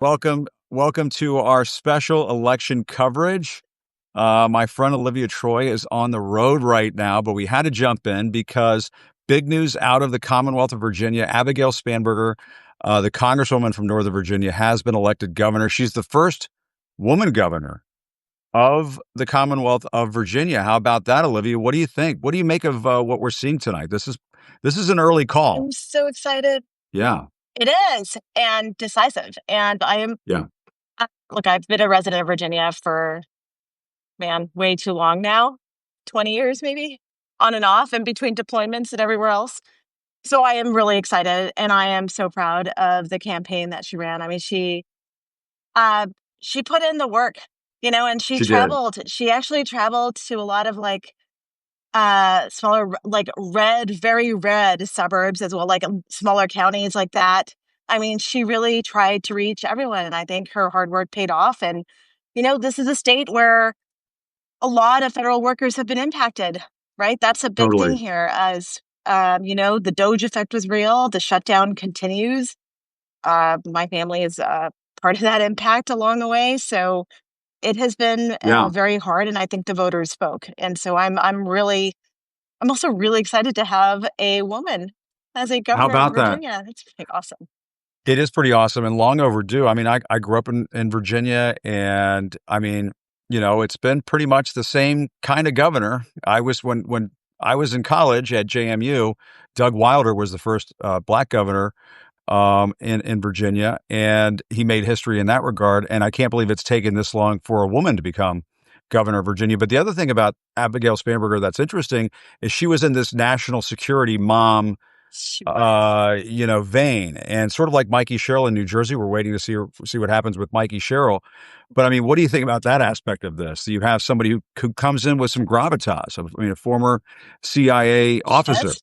Welcome to our special election coverage. My friend Olivia Troye is on the road right now, but we had to jump in because big news out of the Commonwealth of Virginia. Abigail Spanberger, the congresswoman from Northern Virginia, has been elected governor. She's the first woman governor of the Commonwealth of Virginia. How about that, Olivia? What do you think? What do you make of what we're seeing tonight? This is an early call. I'm so excited. Yeah, It is, and decisive. And yeah, look, I've been a resident of Virginia for, man, way too long now, 20 years maybe, on and off, and between deployments and everywhere else. So I am really excited, and I am so proud of the campaign that she ran. I mean, uh, she put in the work, and she she did. traveled. She actually traveled to a lot of smaller, like very red suburbs as well, like smaller counties like that. I mean, she really tried to reach everyone, and I think her hard work paid off. And this is a state where a lot of federal workers have been impacted, right? That's a big thing Totally. here. As the Doge effect was real. The shutdown continues. My family is part of that impact along the way, so it has been Yeah. very hard. And I think the voters spoke, and so I'm also really excited to have a woman as a How governor of about that? Virginia. It's pretty awesome. It is pretty awesome and long overdue. I mean, I grew up in Virginia, and I mean, it's been pretty much the same kind of governor. When I was in college at JMU, Doug Wilder was the first black governor in Virginia, and he made history in that regard. And I can't believe it's taken this long for a woman to become governor of Virginia. But the other thing about Abigail Spanberger that's interesting is she was in this national security mom She was. vein, and sort of like Mikey Sherrill in New Jersey. We're waiting to see what happens with Mikey Sherrill. But I mean, what do you think about that aspect of this? You have somebody who comes in with some gravitas. I mean, a former CIA She officer. does.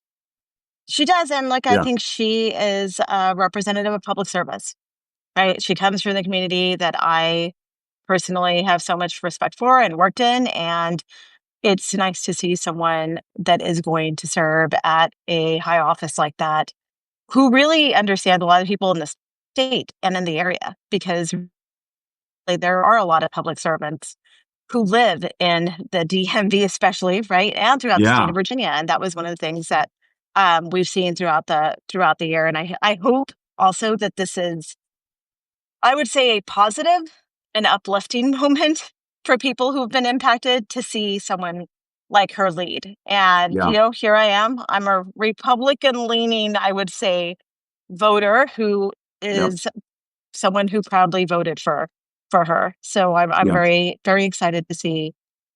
She does. And look, I Yeah, think she is a representative of public service, right? She comes from the community that I personally have so much respect for and worked in. And it's nice to see someone that is going to serve at a high office like that, who really understands a lot of people in the state and in the area, because there are a lot of public servants who live in the DMV, especially, right, and throughout the state yeah, of Virginia. And that was one of the things that we've seen throughout the year. And I hope also that this is, I would say, a positive and uplifting moment for people who've been impacted to see someone like her lead. And yeah, here I am. I'm a Republican leaning, I would say, voter who yeah, is someone who proudly voted for her. So I'm yeah. very, very excited to see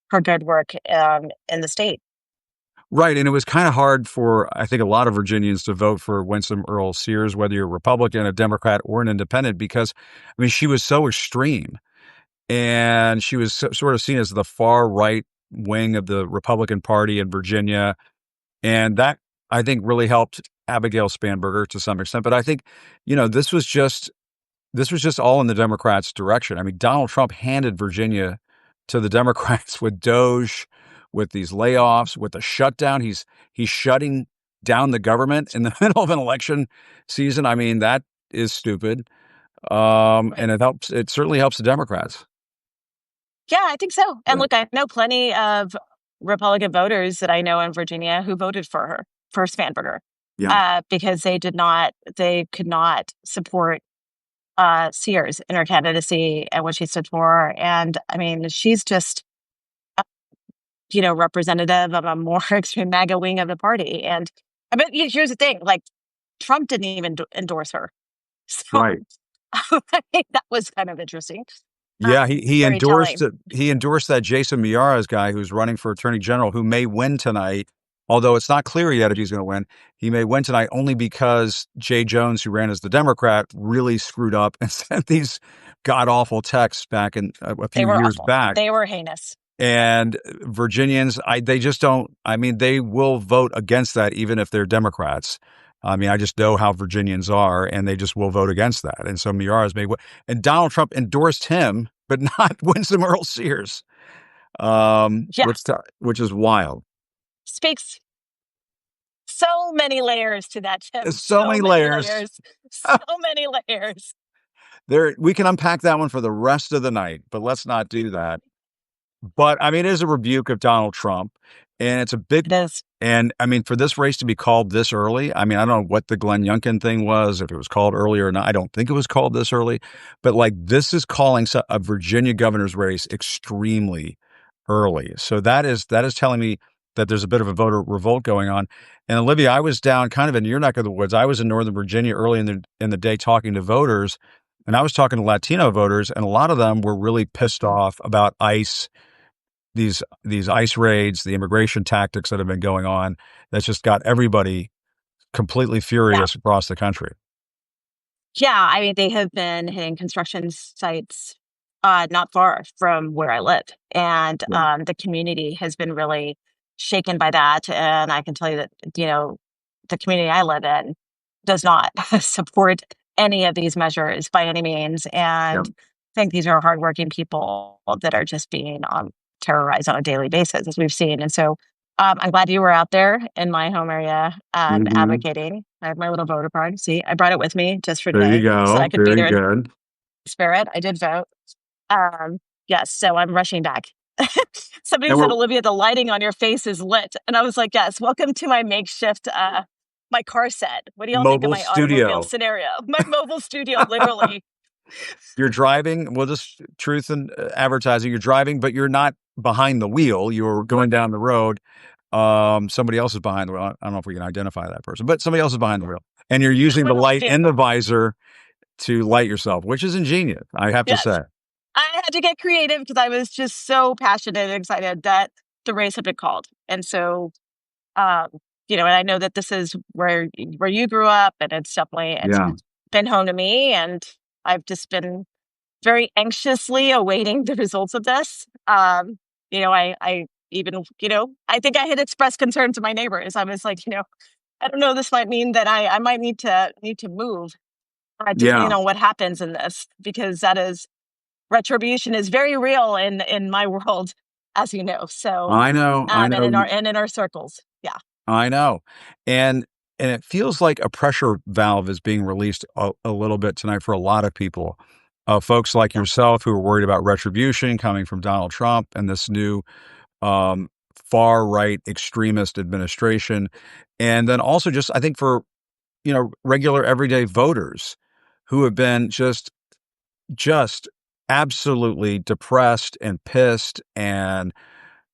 her good work in the state. Right, and it was kind of hard for, I think, a lot of Virginians to vote for Winsome Earl Sears, whether you're a Republican, a Democrat, or an independent, because I mean, she was so extreme, and she was sort of seen as the far right wing of the Republican Party in Virginia, and that, I think, really helped Abigail Spanberger to some extent. But I think, this was just all in the Democrats' direction. I mean, Donald Trump handed Virginia to the Democrats with Doge, with these layoffs, with the shutdown. He's shutting down the government in the middle of an election season. I mean, that is stupid. Right. And it certainly helps the Democrats. Yeah, I think so. And Yeah. look, I know plenty of Republican voters that I know in Virginia who voted for her, for Spanberger, Yeah. because they could not support Sears in her candidacy and what she stood for. And I mean, she's just, representative of a more extreme MAGA wing of the party. And I bet here's the thing, like, Trump didn't even endorse her. So Right. I think that was kind of interesting. Yeah, he Very endorsed telling. it. He endorsed that Jason Miara's guy who's running for attorney general, who may win tonight. Although it's not clear yet if he's going to win, he may win tonight only because Jay Jones, who ran as the Democrat, really screwed up and sent these god awful texts back in a They few were years awful. back. They were heinous. And Virginians, they just don't. I mean, they will vote against that even if they're Democrats. I mean, I just know how Virginians are, and they just will vote against that. And so Miara's made, and Donald Trump endorsed him, but not Winsome Earl Sears, Yeah. which is wild. Speaks so many layers to that, Jim. There's so So many many layers. layers. So many layers. There, we can unpack that one for the rest of the night, but let's not do that. But I mean, it is a rebuke of Donald Trump, and it's a big. It is. And I mean, for this race to be called this early, I mean, I don't know what the Glenn Youngkin thing was, if it was called earlier or not. I don't think it was called this early, but like this is calling a Virginia governor's race extremely early. So that is telling me that there's a bit of a voter revolt going on. And Olivia, I was down kind of in your neck of the woods. I was in Northern Virginia early in the day talking to voters, and I was talking to Latino voters, and a lot of them were really pissed off about ICE, these ICE raids, the immigration tactics that have been going on. That's just got everybody completely Yeah. furious across the country. Yeah, I mean, they have been hitting construction sites, not far from where I live, and, Yeah. the community has been really shaken by that, and I can tell you that, the community I live in does not support any of these measures by any means, Yeah. and I think these are hardworking people that are just being, terrorized on a daily basis, as we've seen, and so, I'm glad you were out there in my home area, Hmm. advocating. I have my little voter card. See, I brought it with me just for There you today so that I go. could be Very there in good. spirit. I did vote. Yes, so I'm rushing back. Somebody And said, we're "Olivia, the lighting on your face is lit," and I was like, "Yes, welcome to my makeshift, my car set. What do y'all think of mobile my automobile studio. scenario? My mobile studio, literally." You're driving. Well, just truth and advertising. You're driving, but you're not behind the wheel. You're going down the road. Somebody else is behind the wheel. I don't know if we can identify that person, but somebody else is behind the wheel, and you're using the Literally light in the vehicle. visor to light yourself, which is ingenious, I have to Yes. say. I had to get creative because I was just so passionate and excited that the race had been called, and so, um, and I know that this is where you grew up, and it's Yeah. been home to me, and I've just been very anxiously awaiting the results of this. I even, I think I had expressed concern to my neighbors. I was like, I don't know, this might mean that I might need to move, depending Yeah. on what happens in this, because that is retribution is very real in my world, as you know. So, I know. I and know. in our circles, yeah, I know. And and it feels like a pressure valve is being released a little bit tonight for a lot of people. Folks like yeah, yourself who are worried about retribution coming from Donald Trump and this new um, far right extremist administration. And then also just I think for regular everyday voters who have been just absolutely depressed and pissed and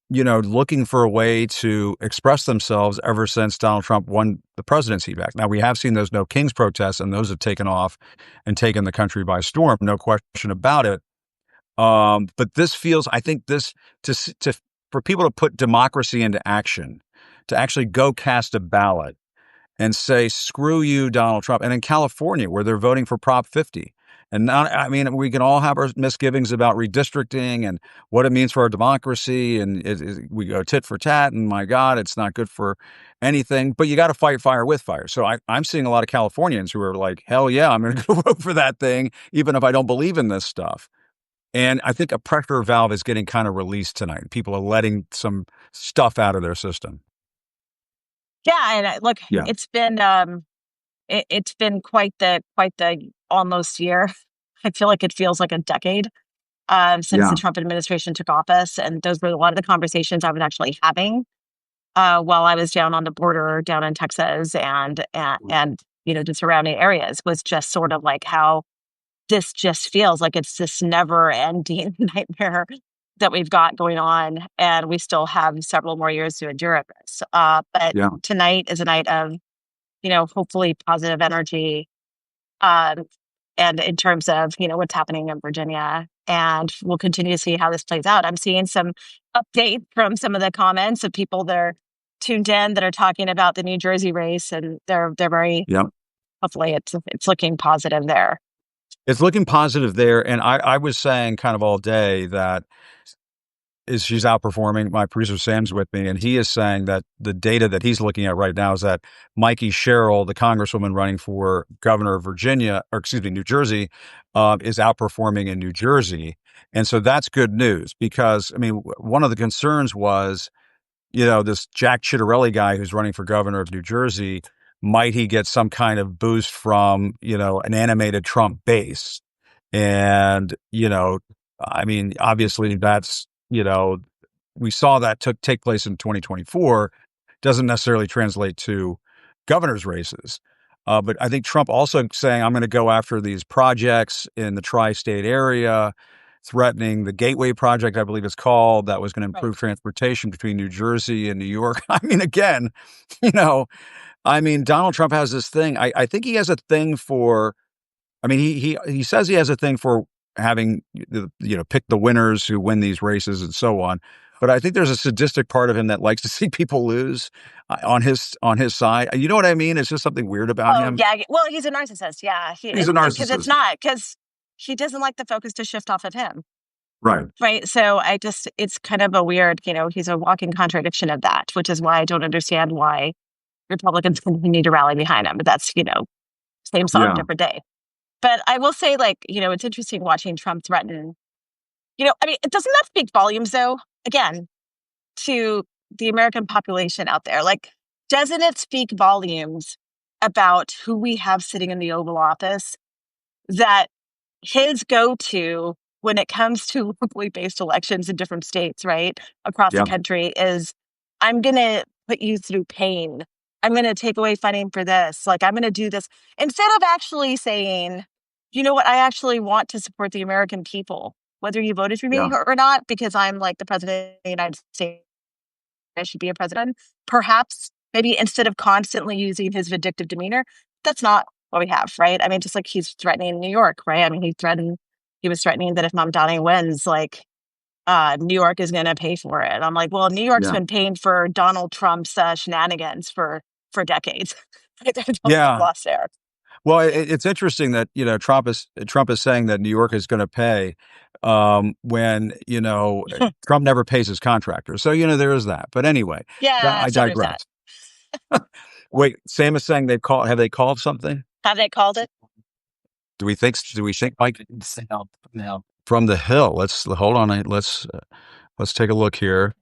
looking for a way to express themselves ever since Donald Trump won the presidency back. Now, we have seen those No Kings protests, and those have taken off and taken the country by storm, no question about it. But this feels, I think, for people to put democracy into action, to actually go cast a ballot and say, screw you, Donald Trump. And in California, where they're voting for Prop 50. And now, I mean, we can all have our misgivings about redistricting and what it means for our democracy. And we go tit for tat, and my God, it's not good for anything. But you got to fight fire with fire. So I'm seeing a lot of Californians who are like, hell yeah, I'm going to go vote for that thing, even if I don't believe in this stuff. And I think a pressure valve is getting kind of released tonight. People are letting some stuff out of their system. yeah. And look, Yeah. it's been quite the almost year. I feel like it feels like a decade, since the Yeah. Trump administration took office, and those were a lot of the conversations I was actually having, while I was down on the border down in Texas and the surrounding areas, was just sort of like how this just feels like it's this never ending nightmare that we've got going on, and we still have several more years to endure this. But Yeah. tonight is a night of, hopefully positive energy, um, and in terms of, what's happening in Virginia. And we'll continue to see how this plays out. I'm seeing some update from some of the comments of people that are tuned in that are talking about the New Jersey race, and they're very Yeah. hopefully it's looking positive there. It's looking positive there, and I was saying kind of all day that is she's outperforming. My producer Sam's with me, and he is saying that the data that he's looking at right now is that Mikey Sherrill, the congresswoman running for governor of Virginia, or excuse me, New Jersey, is outperforming in New Jersey, and so that's good news because I mean, one of the concerns was this Jack Ciattarelli guy who's running for governor of New Jersey. Might he get some kind of boost from an animated Trump base? And, I mean, obviously that's, we saw that take place in 2024, doesn't necessarily translate to governor's races. But I think Trump also saying, I'm going to go after these projects in the tri-state area, threatening the Gateway Project, I believe it's called, that was going to Right. improve transportation between New Jersey and New York. I mean, again, you know, I mean, Donald Trump has this thing. I think he has a thing for, I mean, he says he has a thing for having, pick the winners who win these races and so on. But I think there's a sadistic part of him that likes to see people lose on his side. You know what I mean? It's just something weird about Oh him. yeah. Well, he's a narcissist. Yeah. He's a Because it's narcissist. not because he doesn't like the focus to shift off of him. Right. Right. So it's kind of a weird, he's a walking contradiction of that, which is why I don't understand why Republicans continue to rally behind him. But that's, same song, Yeah. different day. But I will say, like, it's interesting watching Trump threaten, I mean, doesn't that speak volumes, though, again, to the American population out there? Like, doesn't it speak volumes about who we have sitting in the Oval Office that his go-to when it comes to locally based elections in different states, right, across the Yeah. country is, I'm going to put you through pain. I'm going to take away funding for this. Like, I'm going to do this instead of actually saying, you know what, I actually want to support the American people, whether you voted for Yeah. me or not, because I'm like the president of the United States. I should be a president. Perhaps maybe instead of constantly using his vindictive demeanor, that's not what we have, right? I mean, just like he's threatening New York, right? I mean, he was threatening that if Mamdani wins, like New York is going to pay for it. I'm like, well, New York's Yeah. been paying for Donald Trump's shenanigans for decades. I don't get Yeah. lost there. Well, Yeah. it's interesting that Trump is saying that New York is going to pay when Trump never pays his contractors. So there is that. But anyway, Yeah, I so there's that. digress. Wait, Sam is saying have they called something? Have they called it? Do we think Mike It's the help. No. from the Hill? Let's hold on. Let's take a look here.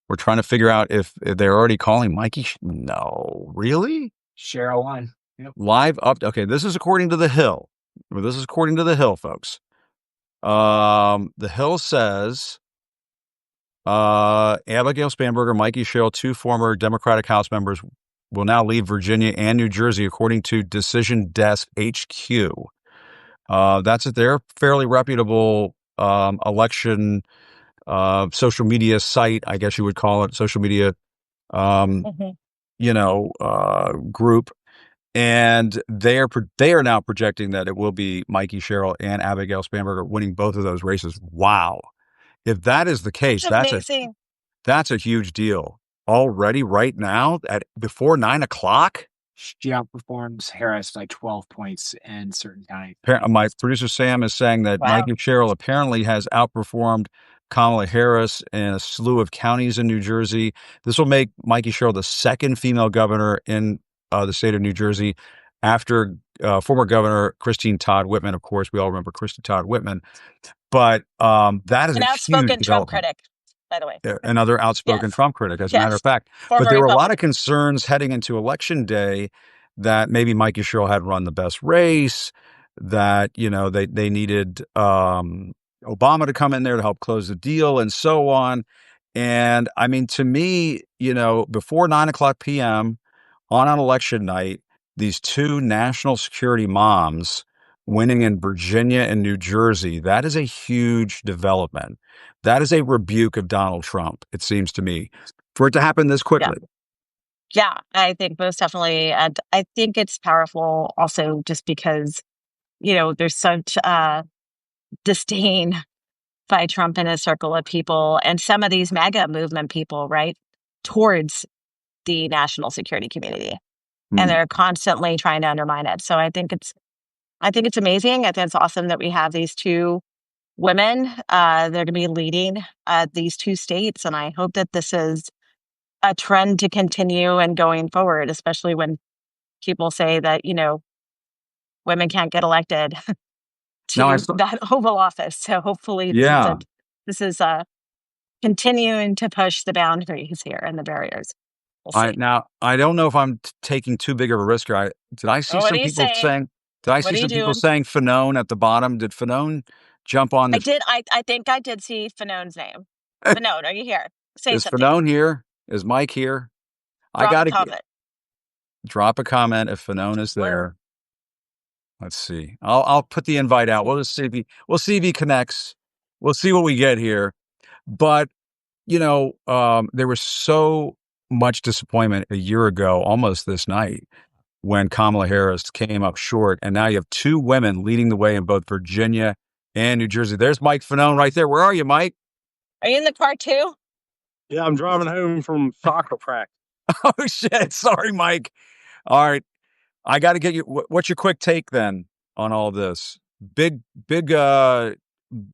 We're trying to figure out if they're already calling Mikey. No, really? Cheryl won. Yep. Live up. Okay, this is according to the Hill. Well, this is according to the Hill, folks. The Hill says Abigail Spanberger, Mikey Sherrill, two former Democratic House members, will now leave Virginia and New Jersey, according to Decision Desk HQ. That's it. They're fairly reputable election social media site, I guess you would call it, social media Mhm. group. And they are now projecting that it will be Mikey Sherrill and Abigail Spanberger winning both of those races. Wow. If that is the case, It's amazing. that's a huge deal already right now at before 9 o'clock. She outperforms Harris by 12 points in certain counties. My producer Sam is saying that Wow. Mikey Sherrill apparently has outperformed Kamala Harris in a slew of counties in New Jersey. This will make Mikey Sherrill the second female governor in the state of New Jersey after former Governor Christine Todd Whitman. Of course, we all remember Christine Todd Whitman. But that is An a huge outspoken Trump development. critic, by the way. Another outspoken Yes. Trump critic, as a matter Yes. of fact. But Former there were a lot of Republican. concerns heading into Election Day that maybe Mikey Sherrill had run the best race, that, they needed Obama to come in there to help close the deal and so on. And I mean, to me, before 9 o'clock p.m. on election night, these two national security moms winning in Virginia and New Jersey, that is a huge development. That is a rebuke of Donald Trump, it seems to me, for it to happen this quickly. Yeah, I think most definitely. And I think it's powerful also just because, there's such disdain by Trump and a circle of people and some of these MAGA movement people, right, towards the national security community. And they're constantly trying to undermine it. So I think it's amazing. I think it's awesome that we have these two women. They're going to be leading these two states. And I hope that this is a trend to continue and going forward, especially when people say that, women can't get elected Now, to that Oval Office. So hopefully yeah, this is continuing to push the boundaries here and the barriers. We'll see. I don't know if I'm taking too big of a risk here. Did I see Oh, what some are you people saying? saying? Did I What see are you some people doing? saying Fanone at the bottom? Did Fanone jump on I the? did. I think I did see Fanone's name. Fanone, are you here? Say Is something. Fanone here? Is Mike here? I Drop got a to comment. drop a comment if Fanone is Where? there. Let's see. I'll put the invite out. We'll just see if he connects. We'll see what we get here. But there was so much disappointment a year ago, almost this night, when Kamala Harris came up short, and now you have two women leading the way in both Virginia and New Jersey. There's Mike Fanone right there. Where are you, Mike? Are you in the car too? Yeah, I'm driving home from soccer practice. Oh shit! Sorry, Mike. All right, I got to get you. What's your quick take then on all this? Big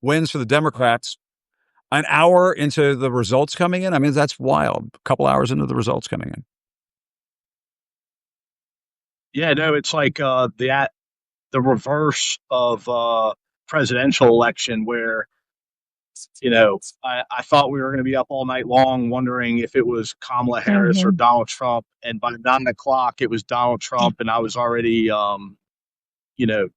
wins for the Democrats. An hour into the results coming in. I mean, that's wild. A couple hours into the results coming in. Yeah, no, it's like the reverse of presidential election where I thought we were going to be up all night long wondering if it was Kamala Harris or Mm-hmm. Donald Trump, and by 9 o'clock it was Donald Trump, and I was already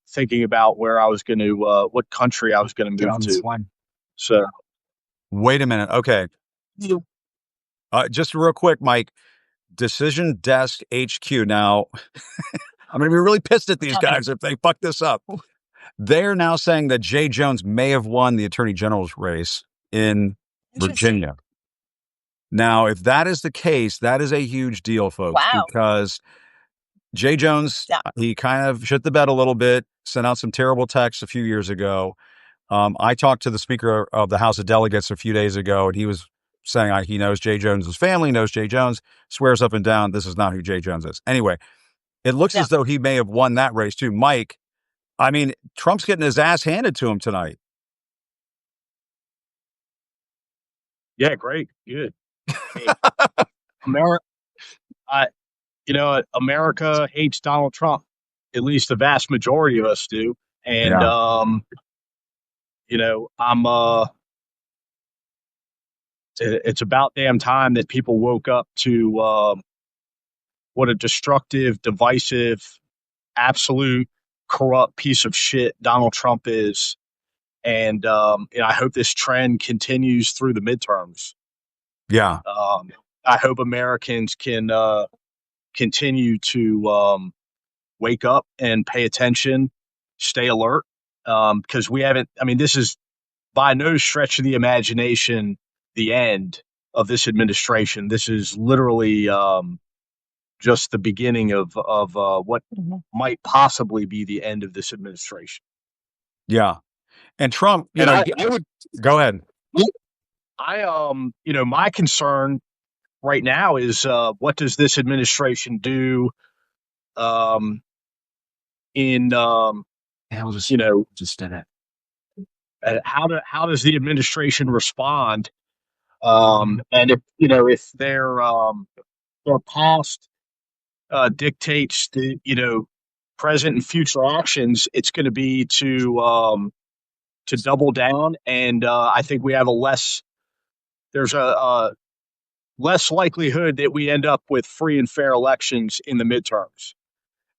thinking about where I was going to what country I was going to Get move on this to. one. So Wait a minute. Okay. Just real quick, Mike. Decision Desk HQ. Now, I'm going to be really pissed at these Tell me. guys if they fuck this up. They're now saying that Jay Jones may have won the attorney general's race in Interesting. Virginia. Now, if that is the case, that is a huge deal, folks, Wow. because Jay Jones, Yeah. he kind of shit the bed a little bit, sent out some terrible texts a few years ago. I talked to the Speaker of the House of Delegates a few days ago, and he was saying he knows Jay Jones's family, knows Jay Jones, swears up and down this is not who Jay Jones is. Anyway, it looks Yeah. as though he may have won that race too. Mike, I mean, Trump's getting his ass handed to him tonight. yeah, great, good. Hey, America, America hates Donald Trump. At least the vast majority of us do, and Yeah. I'm it's about damn time that people woke up to what a destructive, divisive, absolute corrupt piece of shit Donald Trump is. And I hope this trend continues through the midterms. Yeah. I hope Americans can continue to wake up and pay attention, stay alert, because we haven't. I mean, this is by no stretch of the imagination the end of this administration. This is literally just the beginning of what Mm-hmm. might possibly be the end of this administration. Yeah. And Trump, And I would, go ahead. my concern right now is what does this administration do in Yeah, we'll just just in it. how does the administration respond, and if their past dictates the present and future actions, it's going to be to double down, and I think we have there's a less likelihood that we end up with free and fair elections in the midterms.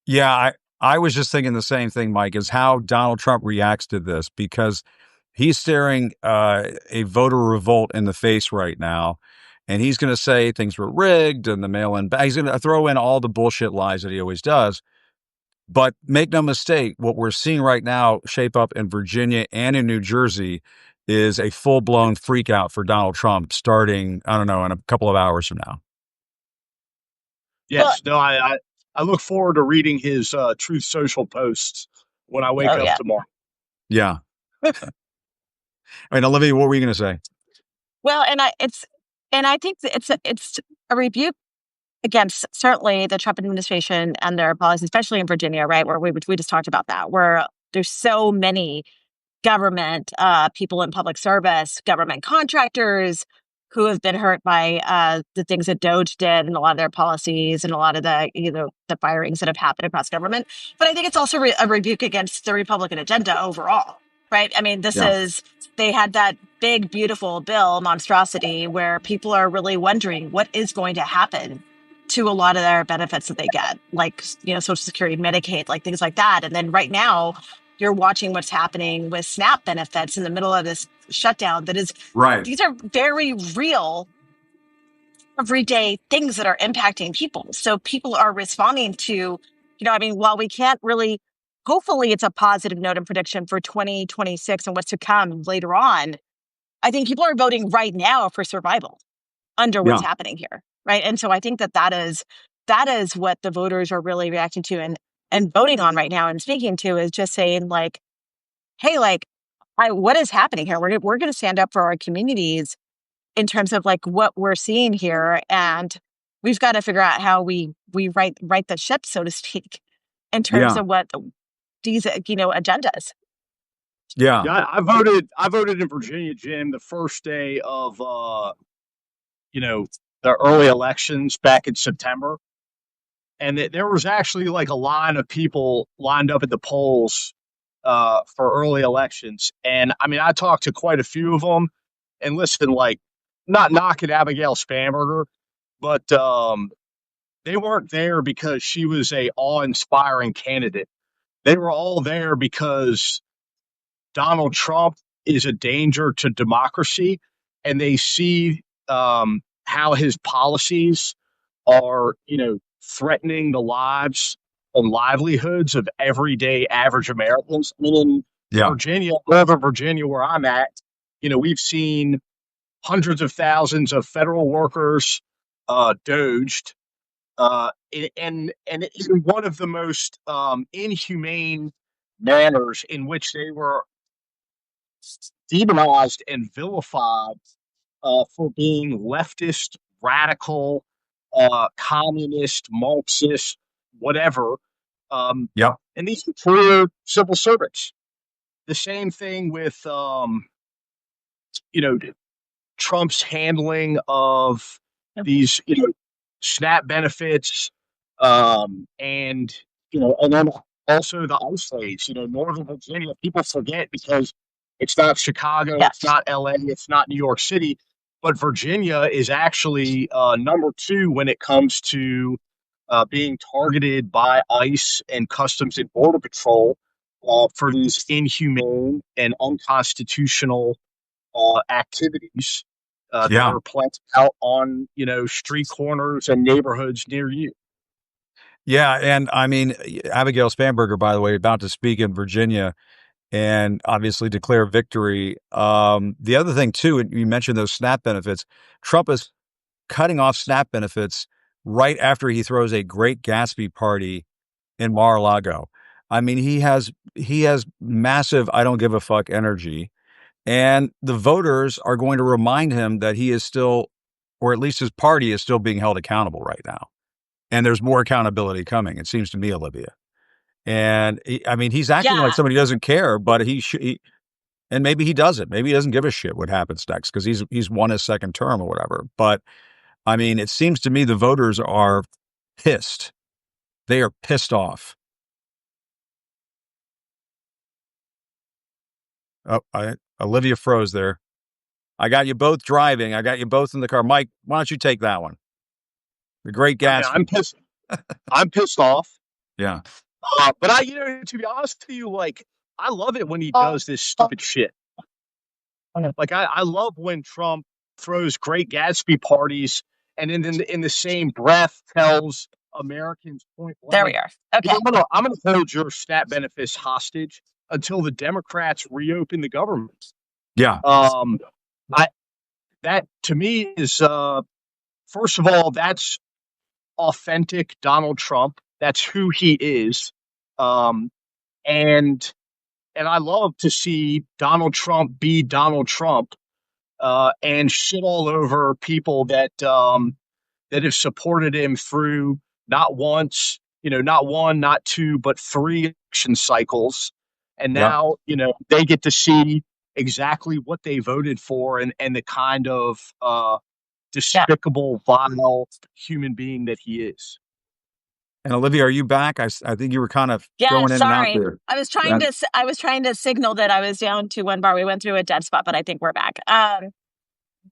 Yeah, I was just thinking the same thing, Mike, is how Donald Trump reacts to this, because he's staring a voter revolt in the face right now. And he's going to say things were rigged and the mail-in. He's going to throw in all the bullshit lies that he always does. But make no mistake, what we're seeing right now shape up in Virginia and in New Jersey is a full-blown freak out for Donald Trump starting, I don't know, in a couple of hours from now. Yes, no, I look forward to reading his Truth Social posts when I wake up tomorrow. Yeah. I mean, Olivia, what were you going to say? Well, and I think that it's a rebuke against certainly the Trump administration and their policies, especially in Virginia, right, where we just talked about that, where there's so many government people in public service, government contractors who have been hurt by the things that Doge did and a lot of their policies and a lot of the firings that have happened across government. But I think it's also a rebuke against the Republican agenda overall, right? I mean, they had that big, beautiful bill monstrosity where people are really wondering what is going to happen to a lot of their benefits that they get, like, Social Security, Medicaid, like things like that. And then right now you're watching what's happening with SNAP benefits in the middle of this shutdown. Right. These are very real, everyday things that are impacting people. So people are responding to, while we can't really, hopefully it's a positive note and prediction for 2026 and what's to come later on. I think people are voting right now for survival under what's happening here. Right. And so I think that is what the voters are really reacting to and voting on right now and speaking to, is just saying, like, hey, like, what is happening here? We're going to stand up for our communities in terms of like what we're seeing here. And we've got to figure out how we right the ship, so to speak, in terms of what these, agendas. Yeah. Yeah, I voted in Virginia, Jim, the first day of the early elections back in September. And there was actually like a line of people lined up at the polls for early elections. And I mean, I talked to quite a few of them. And listen, like, not knocking Abigail Spanberger, but they weren't there because she was a awe-inspiring candidate. They were all there because Donald Trump is a danger to democracy, and they see how his policies are, threatening the lives and livelihoods of everyday average Americans. I mean, in Virginia, Northern Virginia, where I'm at, we've seen hundreds of thousands of federal workers doged, and in one of the most inhumane manners, in which they were demonized and vilified for being leftist, radical, communist, Marxist, whatever. And these are career civil servants. The same thing with, Trump's handling of these, SNAP benefits, and and then also the ice raids. Northern Virginia, people forget because it's not Chicago, it's not LA, it's not New York City, but Virginia is actually number 2 when it comes to being targeted by ICE and Customs and Border Patrol for these inhumane and unconstitutional activities that are planted out on, street corners and neighborhoods near you. Yeah. And I mean, Abigail Spanberger, by the way, about to speak in Virginia and obviously declare victory. The other thing, too, you mentioned those SNAP benefits. Trump is cutting off SNAP benefits right after he throws a Great Gatsby party in Mar-a-Lago. I mean, he has massive I don't give a fuck energy. And the voters are going to remind him that he is still, or at least his party is still being held accountable right now. And there's more accountability coming, it seems to me, Olivia. And he's acting like somebody doesn't care, but and maybe he doesn't. Maybe he doesn't give a shit what happens next because he's won his second term or whatever. But I mean, it seems to me the voters are pissed. They are pissed off. Oh, Olivia froze there. I got you both driving. I got you both in the car. Mike, why don't you take that one? The Great Gatsby. I'm pissed. I'm pissed off. Yeah. But to be honest with you, like, I love it when he does this stupid shit. Like, I love when Trump throws Great Gatsby parties and then in the same breath tells Americans point blank. There we are. Okay. I'm gonna hold your SNAP benefits hostage until the Democrats reopen the government. Yeah. That to me is first of all, that's authentic Donald Trump. That's who he is. And I love to see Donald Trump be Donald Trump and shit all over people that have supported him through not once, not one, not two, but 3 election cycles. And now, they get to see exactly what they voted for and the kind of despicable, vile human being that he is. And Olivia, are you back? I think you were kind of going in and out there. I was trying to signal that I was down to one bar. We went through a dead spot, but I think we're back.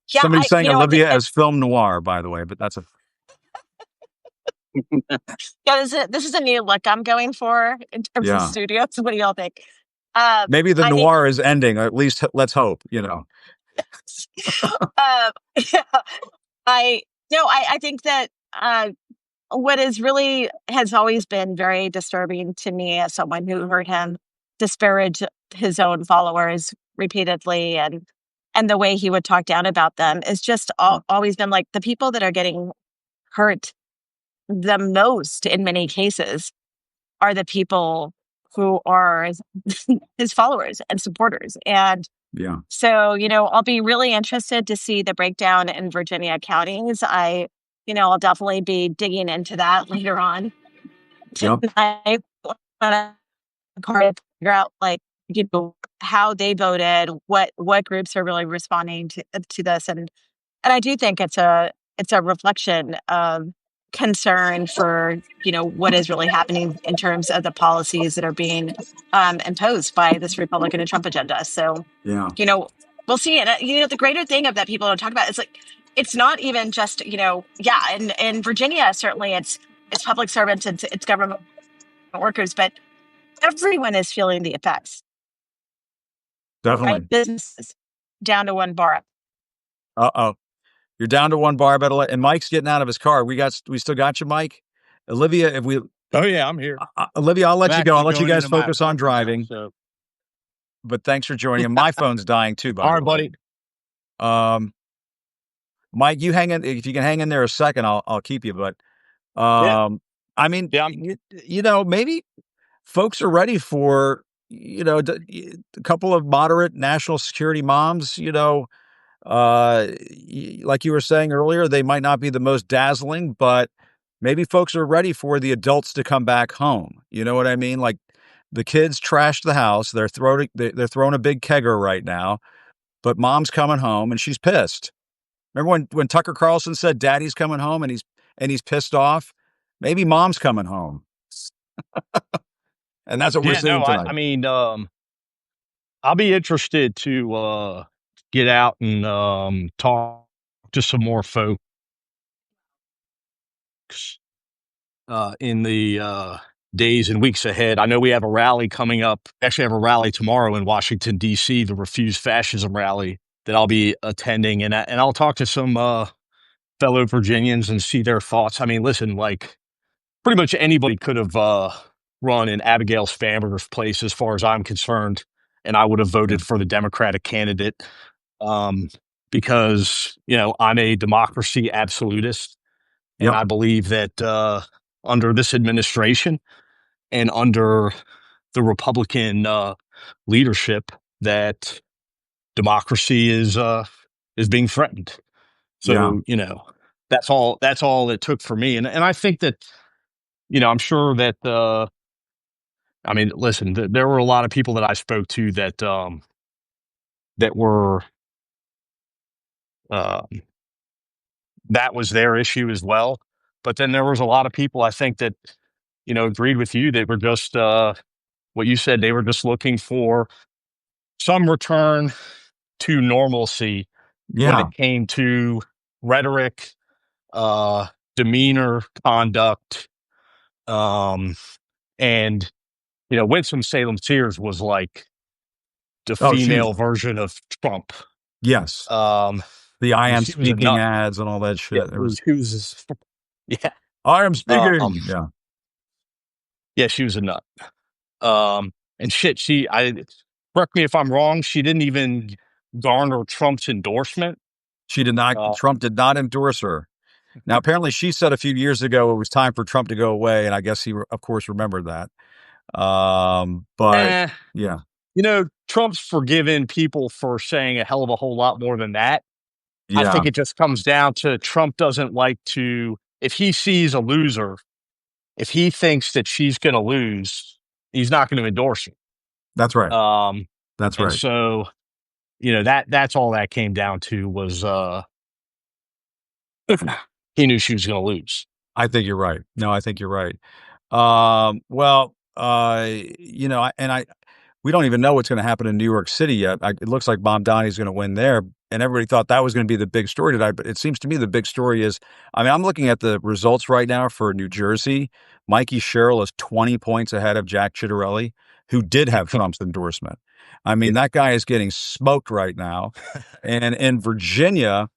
Somebody's saying Olivia as film noir, by the way, but that's a Yeah, this is a new look I'm going for in terms of Yeah. studios. What do y'all think? Maybe the I think, noir is ending, or at least let's hope, yeah, I no, I think that what is really has always been very disturbing to me as someone who heard him disparage his own followers repeatedly, and the way he would talk down about them is just always been like the people that are getting hurt the most in many cases are the people who are his followers and supporters. And Yeah. so, I'll be really interested to see the breakdown in Virginia counties. I'll definitely be digging into that later on Yep. tonight when I figure out how they voted, what groups are really responding to this, and I do think it's a reflection of concern for what is really happening in terms of the policies that are being imposed by this Republican and Trump agenda. So Yeah. we'll see. And the greater thing of that people don't talk about is it's not even just yeah. In Virginia, certainly it's public servants, it's government workers, but everyone is feeling the effects. Definitely. Right, businesses down to one bar. Uh-oh. You're down to one bar, and Mike's getting out of his car. We still got you, Mike. Olivia, if we Oh yeah, I'm here. Olivia, I'll I'm let you go. I'll actually let you going guys into my focus on apartment now, driving. so But thanks for joining. And my phone's dying too, by all the right, way. buddy. Mike, you hang in. If you can hang in there a second, I'll keep you. But Yeah, I mean, yeah. maybe folks are ready for a couple of moderate national security moms. Like you were saying earlier, they might not be the most dazzling, but maybe folks are ready for the adults to come back home. You know what I mean? Like the kids trashed the house. They're throwing a big kegger right now, but mom's coming home and she's pissed. Remember when Tucker Carlson said daddy's coming home and he's pissed off? Maybe mom's coming home. And that's what we're Yeah, seeing no, I, tonight. I mean, I'll be interested to get out and talk to some more folks in the days and weeks ahead. I know we have a rally coming up. Actually, have a rally tomorrow in Washington D.C., the Refuse Fascism rally that I'll be attending, and I'll talk to some fellow Virginians and see their thoughts. I mean, listen, like pretty much anybody could have run in Abigail Spanberger's place, as far as I'm concerned, and I would have Yeah. voted for the Democratic candidate um, because I'm a democracy absolutist, and Yep. I believe that under this administration and under the Republican leadership, that democracy is being threatened. Yeah. So that's all it took for me, and I think that I'm sure that I mean, listen, there were a lot of people that I spoke to that were uh, that was their issue as well. But then there was a lot of people I think that agreed with you. They were just what you said. They were just looking for some return to normalcy when Yeah. it came to rhetoric, uh, demeanor, conduct, um, and Winston-Salem Sears was like the Oh, she was. female version of Trump. Yes. Um, The I and am she was a speaking nut. ads and all that Yeah, shit. There was, she was. Yeah, I am speaking. um, Yeah. yeah, she was a nut. And shit, correct me if I'm wrong. She didn't even garner Trump's endorsement. She did not, Uh, Trump did not endorse her. Now, apparently she said a few years ago it was time for Trump to go away. And I guess he, of course, remembered that. But eh, yeah. Trump's forgiven people for saying a hell of a whole lot more than that. I Yeah. think it just comes down to Trump doesn't like to, if he sees a loser, if he thinks that she's going to lose, he's not going to endorse That's right. her. That's And right. so, that's all that came down to was he knew she was going to lose. I think you're right. No, I think you're right. Well, we don't even know what's going to happen in New York City yet. It looks like Mom Donnie's going to win there. and everybody thought that was going to be the big story tonight. But it seems to me the big story is, I mean, I'm looking at the results right now for New Jersey. Mikey Sherrill is 20 points ahead of Jack Ciattarelli, who did have Trump's endorsement. I mean, that guy is getting smoked right now. And in Virginia,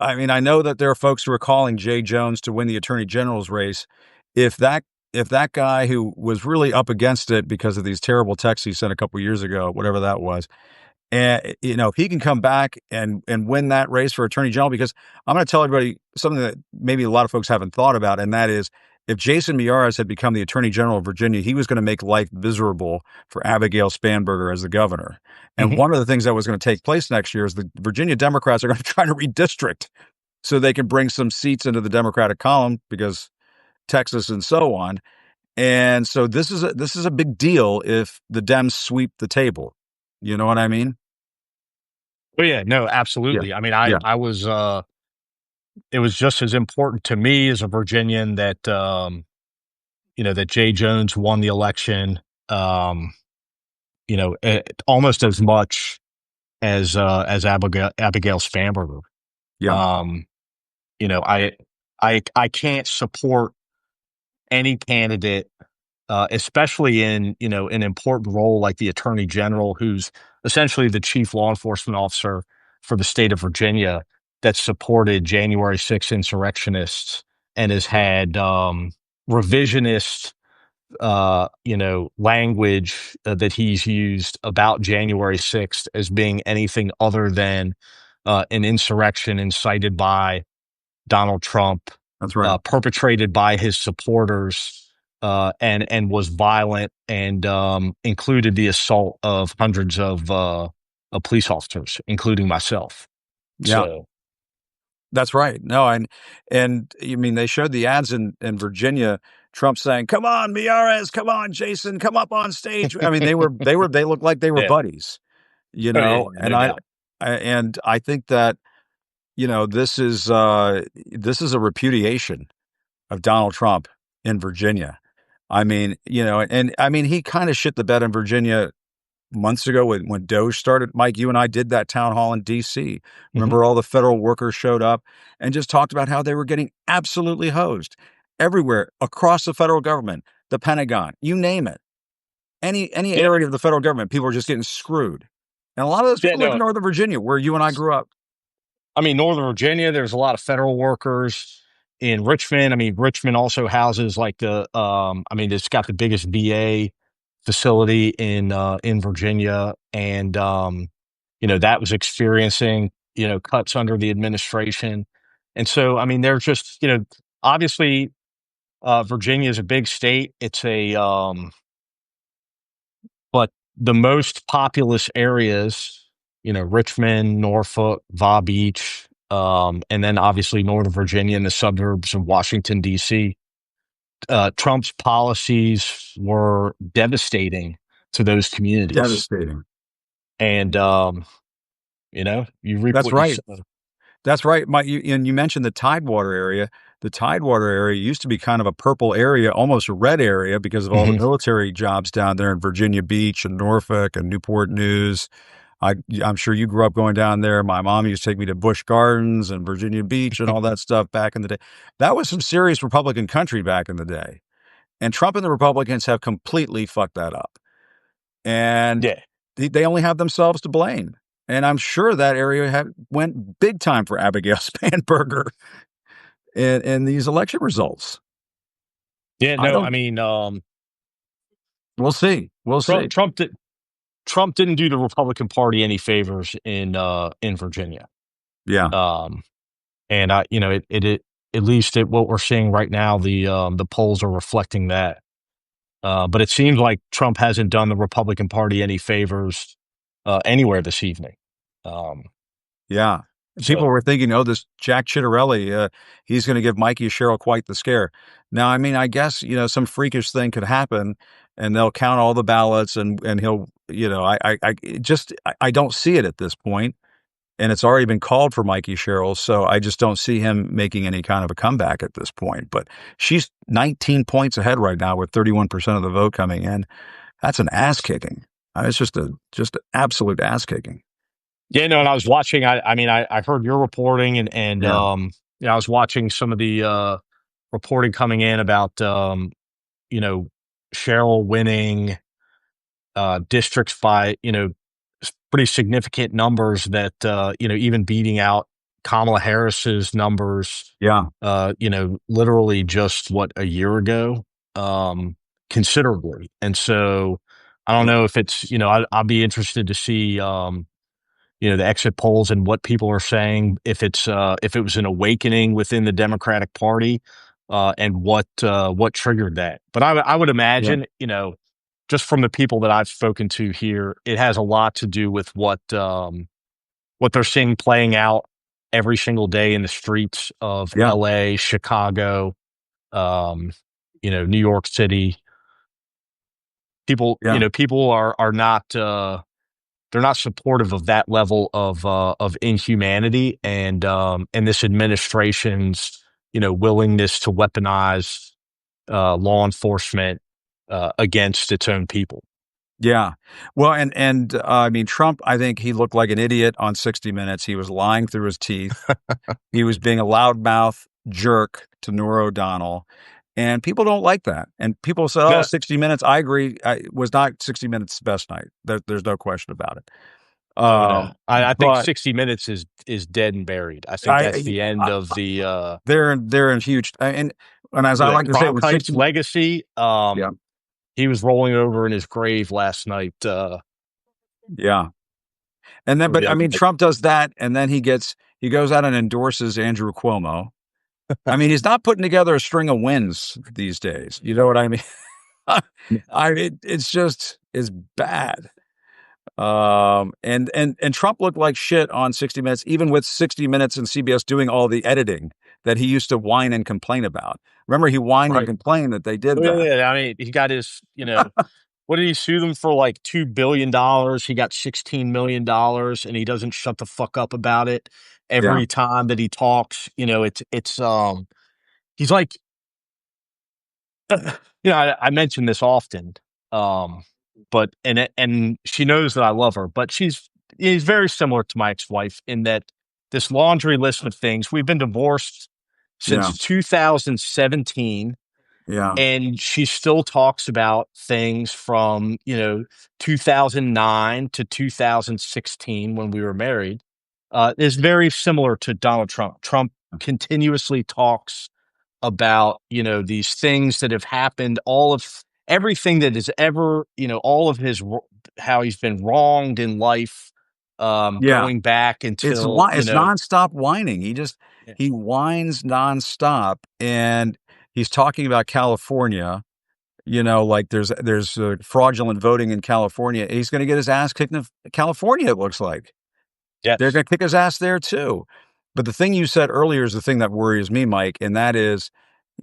I know that there are folks who are calling Jay Jones to win the attorney general's race. If that guy who was really up against it because of these terrible texts he sent a couple years ago, whatever that was, and if he can come back and win that race for attorney general, because I'm going to tell everybody something that maybe a lot of folks haven't thought about, and that is, if Jason Miyares had become the attorney general of Virginia, he was going to make life miserable for Abigail Spanberger as the governor. And one of the things that was going to take place next year is the Virginia Democrats are going to try to redistrict so they can bring some seats into the Democratic column because Texas and so on. And so this is a big deal if the Dems sweep the table. You know what I mean? Oh yeah, no, absolutely. I mean, I was, it was just as important to me as a Virginian that, that Jay Jones won the election, almost as much as Abigail Spanberger. Yeah. I can't support any candidate, especially in, an important role like the attorney general, who's essentially the chief law enforcement officer for the state of Virginia, that supported January 6th insurrectionists and has had revisionist, language that he's used about January 6th as being anything other than an insurrection incited by Donald Trump, That's right. perpetrated by his supporters, and was violent and included the assault of hundreds of police officers, including myself. Yeah. So, That's right. No, and I mean, they showed the ads in Virginia, Trump saying, "Come on, Miyares, come on, Jason, come up on stage." I mean, they looked like they were yeah, buddies, oh, yeah, and no doubt. I think that, this is a repudiation of Donald Trump in Virginia. I mean, and I mean, he kind of shit the bed in Virginia months ago when Doge started. Mike, you and I did that town hall in DC. Mhm. Remember, all the federal workers showed up and just talked about how they were getting absolutely hosed everywhere across the federal government, the Pentagon, you name it. Any Yeah, area of the federal government, people are just getting screwed. And a lot of those yeah, people live no. in Northern Virginia, where you and I grew up. I mean, Northern Virginia, there's a lot of federal workers in Richmond. I mean, Richmond also houses like it's got the biggest VA facility in Virginia. And, that was experiencing, cuts under the administration. And so, I mean, they're just, obviously, Virginia is a big state. It's but the most populous areas, Richmond, Norfolk, Va Beach, and then obviously Northern Virginia and the suburbs of Washington, D.C. Trump's policies were devastating to those communities. Devastating. And, you reap That's what you right. sow. That's right. And you mentioned the Tidewater area. The Tidewater area used to be kind of a purple area, almost a red area, because of all the Mhm. military jobs down there in Virginia Beach and Norfolk and Newport News. I'm sure you grew up going down there. My mom used to take me to Busch Gardens and Virginia Beach and all that stuff back in the day. That was some serious Republican country back in the day. And Trump and the Republicans have completely fucked that up. And Yeah. they only have themselves to blame. And I'm sure that area went big time for Abigail Spanberger in these election results. Yeah. I No, I don't. mean, We'll see. We'll see. Trump didn't do the Republican Party any favors in Virginia. Yeah. Um, and at least what we're seeing right now, the polls are reflecting that. But it seems like Trump hasn't done the Republican Party any favors anywhere this evening. Yeah. People So were thinking, oh, this Jack Ciattarelli, he's going to give Mikey Sherrill quite the scare. Now, I mean, I guess, some freakish thing could happen and they'll count all the ballots and he'll, I don't see it at this point. And it's already been called for Mikey Sherrill. So I just don't see him making any kind of a comeback at this point. But she's 19 points ahead right now with 31% of the vote coming in. That's an ass kicking. It's just an absolute ass kicking. Yeah, no, and I was watching. I mean, I heard your reporting, and Yeah. I was watching some of the reporting coming in about you know Cheryl winning districts by pretty significant numbers that even beating out Kamala Harris's numbers Yeah. literally just what a year ago, considerably. And so I don't know if it's I'll be interested to see the exit polls and what people are saying, if it was an awakening within the Democratic Party, and what triggered that. But I would Yeah. imagine, just from the people that I've spoken to here, it has a lot to do with what they're seeing playing out every single day in the streets of Yeah. LA, Chicago, um, New York City. People, Yeah. people are not they're not supportive of that level of inhumanity and this administration's willingness to weaponize law enforcement against its own people. Yeah. Well, and I mean, Trump, I think he looked like an idiot on 60 Minutes. He was lying through his teeth. He was being a loudmouth jerk to Norah O'Donnell. And people don't like that. And people said, oh, No, 60 Minutes. I agree. It was not 60 Minutes' best night. There's no question about it. oh no, I think But 60 Minutes is dead and buried. I think that's I, the end I of the they're in huge, and as I like to say, when Cronkite's 60, legacy. yeah, He was rolling over in his grave last night. yeah. And then, Or but the I other mean, night. Trump does that, and then he goes out and endorses Andrew Cuomo. I mean, he's not putting together a string of wins these days. You know what I mean? It's bad. And Trump looked like shit on 60 Minutes, even with 60 Minutes and CBS doing all the editing that he used to whine and complain about. Remember, he whined and Right. complained that they did Oh, that. yeah, yeah. I mean, he got his, what did he sue them for? Like $2 billion. He got $16 million, and he doesn't shut the fuck up about it. Yeah, Every time that he talks, he's like, I mention this often, um, but and she knows that I love her, but he's very similar to my ex-wife in that this laundry list of things. We've been divorced yeah, since 2017, yeah, and she still talks about things from 2009 to 2016 when we were married. Is very similar to Donald Trump. Trump continuously talks about these things that have happened, all of everything that is ever, all of how he's been wronged in life, yeah. going back It's until it's nonstop whining. yeah, He whines nonstop, and he's talking about California. Like there's fraudulent voting in California. He's going to get his ass kicked in California. It looks like they're yes, going to kick his ass there too. But the thing you said earlier is the thing that worries me, Mike, and that is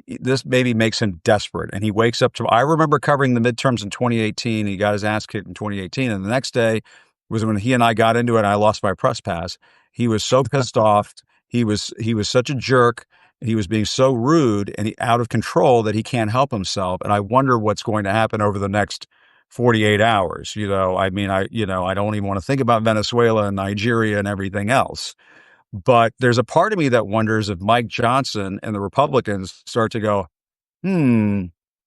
this maybe makes him desperate. And he wakes up to. I remember covering the midterms in 2018. He got his ass kicked in 2018, and the next day was when he and I got into it. And I lost my press pass. He was so pissed off. He was such a jerk. He was being so rude and out of control that he can't help himself. And I wonder what's going to happen over the next 48 hours. I mean, I don't even want to think about Venezuela and Nigeria and everything else. But there's a part of me that wonders if Mike Johnson and the Republicans start to go,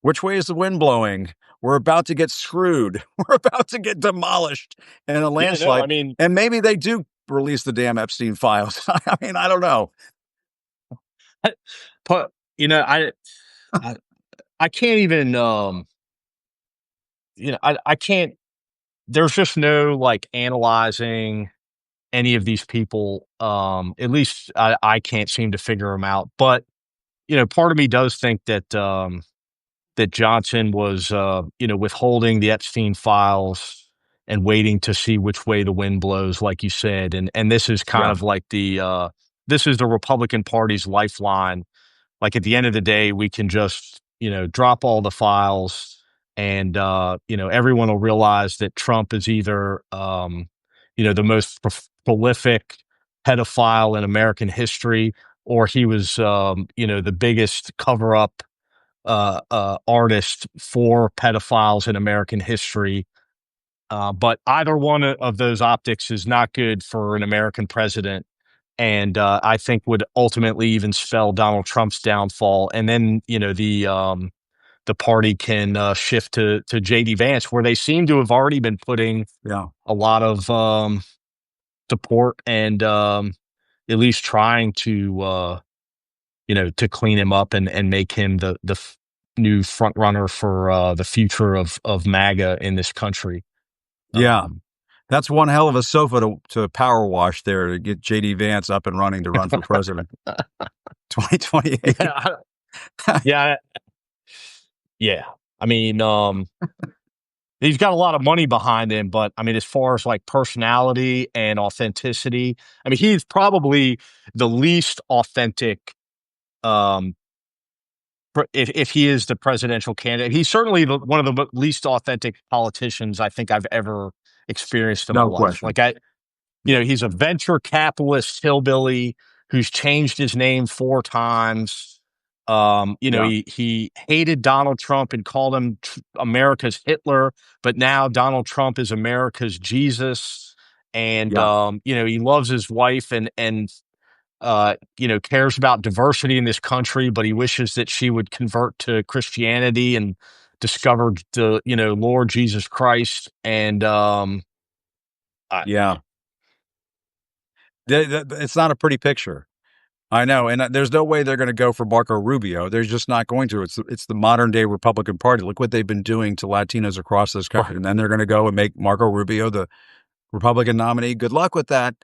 which way is the wind blowing? We're about to get screwed. We're about to get demolished in a yeah, no, I landslide. mean, And maybe they do release the damn Epstein files. I mean, I don't know. but I, I can't even, I can't. There's just no like analyzing any of these people. At least I can't seem to figure them out. But part of me does think that Johnson was, withholding the Epstein files and waiting to see which way the wind blows, like you said. And this is kind Yeah. of like this is the Republican Party's lifeline. Like at the end of the day, we can just, drop all the files, and, everyone will realize that Trump is either, the most prolific pedophile in American history, or he was, the biggest cover up artist for pedophiles in American history. But either one of those optics is not good for an American president, and I think would ultimately even spell Donald Trump's downfall. And then the party can shift to JD Vance, where they seem to have already been putting Yeah. a lot of support and at least trying to to clean him up and make him the new front runner for the future of MAGA in this country. Yeah. That's one hell of a sofa to power wash there to get JD Vance up and running to run for president. 2028. Yeah. Yeah. I mean, he's got a lot of money behind him, but I mean, as far as like personality and authenticity, I mean, he's probably the least authentic. If he is the presidential candidate, he's certainly one of the least authentic politicians I think I've ever experienced in my No life. question. Like he's a venture capitalist hillbilly who's changed his name 4 times. Yeah. He hated Donald Trump and called him America's Hitler, but now Donald Trump is America's Jesus. And Yeah. he loves his wife and cares about diversity in this country, but he wishes that she would convert to Christianity and discover the Lord Jesus Christ. And Yeah. It's not a pretty picture. I know, and there's no way they're going to go for Marco Rubio. They're just not going to. It's the modern day Republican Party. Look what they've been doing to Latinos across this country, and then they're going to go and make Marco Rubio the Republican nominee. Good luck with that.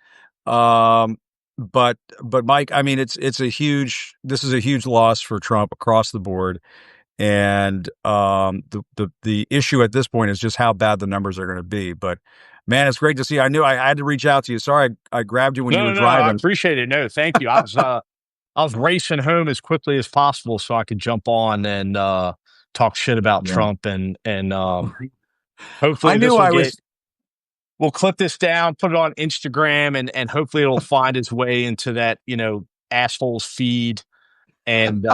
But Mike, I mean, this is a huge loss for Trump across the board, and the issue at this point is just how bad the numbers are going to be. But man, it's great to see. I knew I had to reach out to you. Sorry, I grabbed you when you were no, I driving. appreciate it. No, thank you. I was racing home as quickly as possible so I could jump on and talk shit about Trump and hopefully I knew we'll clip this down, put it on Instagram, and hopefully it'll find its way into that asshole's feed, and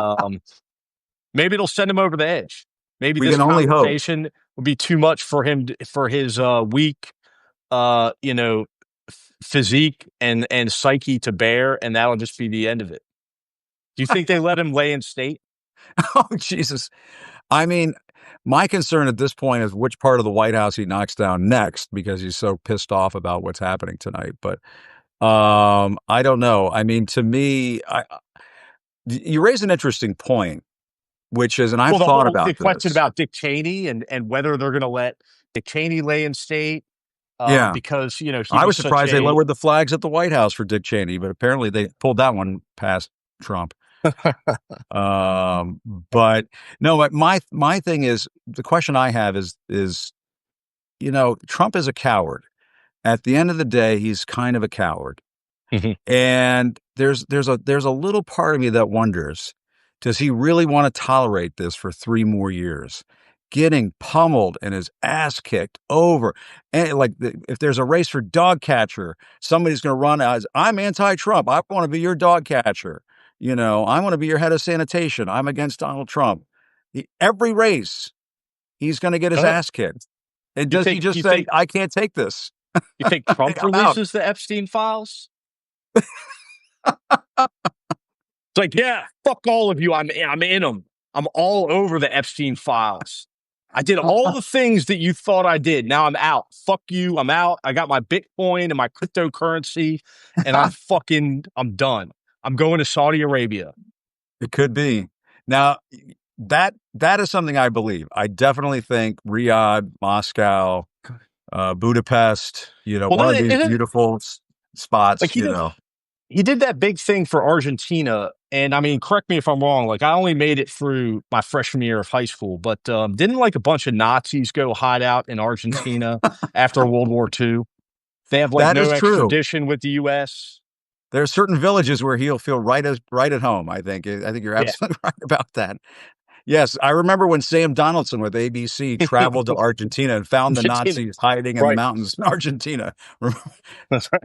maybe it'll send him over the edge. Maybe we this can only hope. conversation will be too much for him for his weak physique and psyche to bear, and that'll just be the end of it. Do you think they let him lay in state? Oh, Jesus. I mean, my concern at this point is which part of the White House he knocks down next, because he's so pissed off about what's happening tonight. But I don't know. I mean, to me, you raise an interesting point, which is, and I've thought about the question this. about Dick Cheney and whether they're going to let Dick Cheney lay in state. Yeah, because he I was surprised they lowered the flags at the White House for Dick Cheney, but apparently they pulled that one past Trump. But no, my thing is, the question I have is Trump is a coward. At the end of the day, he's kind of a coward. And there's a little part of me that wonders, does he really want to tolerate this for 3 more years? Getting pummeled and his ass kicked over. And if there's a race for dog catcher, somebody's going to run as, I'm anti-Trump. I want to be your dog catcher. I want to be your head of sanitation. I'm against Donald Trump. Every race, he's going to get his ass kicked. And does he just say, I can't take this? You think Trump releases the Epstein files? It's like, yeah, fuck all of you. I'm in them. I'm all over the Epstein files. I did all the things that you thought I did. Now I'm out. Fuck you. I'm out. I got my Bitcoin and my cryptocurrency, and I'm done. I'm going to Saudi Arabia. It could be. Now, that is something I believe. I definitely think Riyadh, Moscow, Budapest, one of these beautiful spots, He did that big thing for Argentina. And I mean, correct me if I'm wrong. I only made it through my freshman year of high school, but didn't a bunch of Nazis go hide out in Argentina after World War II? They have no extradition with the U.S. There are certain villages where he'll feel right at home. I think you're absolutely right about that. Yes, I remember when Sam Donaldson with ABC traveled to Argentina and found the Nazis hiding in the mountains in Argentina. That's right.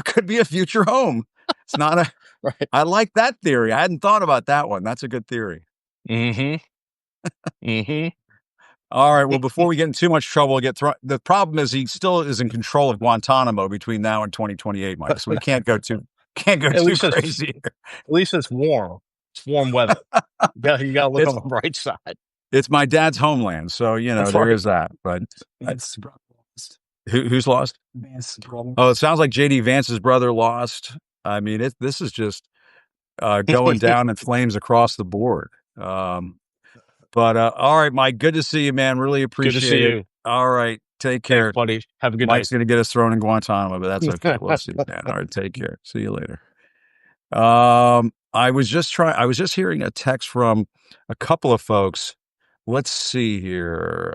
Could be a future home. It's not a. Right. I like that theory. I hadn't thought about that one. That's a good theory. All right. Well, before we get in too much trouble, the problem is he still is in control of Guantanamo between now and 2028, Mike. So we can't go too At least crazy here. At least it's warm. It's warm weather. You got to look on the bright side. It's my dad's homeland, so That's there right. is that. But Vance's brother lost. who's lost? Vance's brother. Oh, it sounds like JD Vance's brother lost. I mean, this is just going down in flames across the board. But all right, Mike, good to see you, man. Really appreciate see it. you. All right, take care. Thanks, buddy. Have a good Mike's night. going to get us thrown in Guantanamo, but that's okay. We'll see, man. All right, take care. See you later. I was just hearing a text from a couple of folks. Let's see here.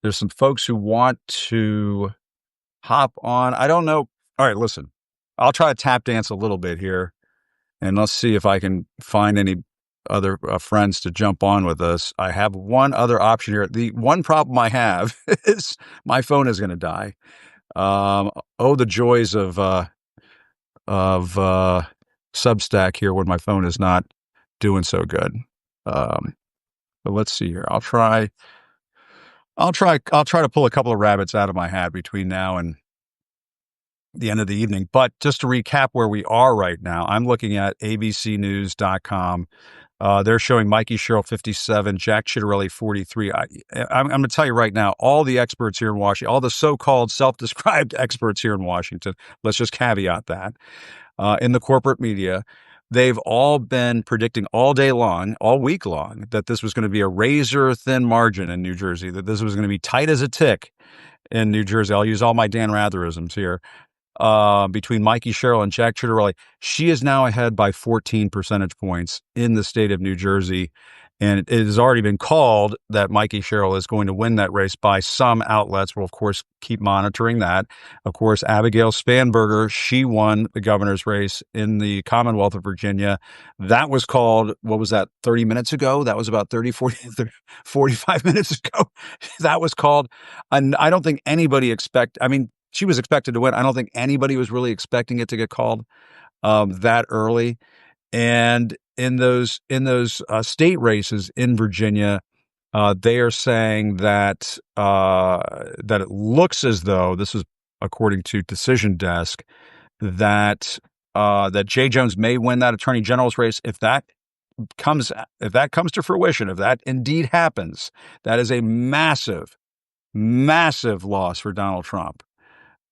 There's some folks who want to hop on. I don't know. All right, listen. I'll try to tap dance a little bit here, and let's see if I can find any other friends to jump on with us. I have one other option here. The one problem I have is my phone is going to die. The joys of Substack here when my phone is not doing so good. But let's see here. I'll try to pull a couple of rabbits out of my hat between now and the end of the evening. But just to recap where we are right now, I'm looking at abcnews.com. They're showing Mikey Sherrill 57, Jack Chitterelli 43. I'm going to tell you right now, all the experts here in Washington, all the so-called self-described experts here in Washington, let's just caveat that, in the corporate media, they've all been predicting all day long, all week long, that this was going to be a razor-thin margin in New Jersey, that this was going to be tight as a tick in New Jersey. I'll use all my Dan Ratherisms here. Between Mikey Sherrill and Jack Chitterelli, she is now ahead by 14 percentage points in the state of New Jersey. And it has already been called that Mikey Sherrill is going to win that race by some outlets. We'll, of course, keep monitoring that. Of course, Abigail Spanberger, she won the governor's race in the Commonwealth of Virginia. That was called, what was that, 30 minutes ago? That was about 45 minutes ago. That was called. And I don't think anybody she was expected to win. I don't think anybody was really expecting it to get called that early. And in those state races in Virginia, they are saying that it looks as though, this is according to Decision Desk, that Jay Jones may win that attorney general's race. If that comes to fruition, if that indeed happens, that is a massive, massive loss for Donald Trump.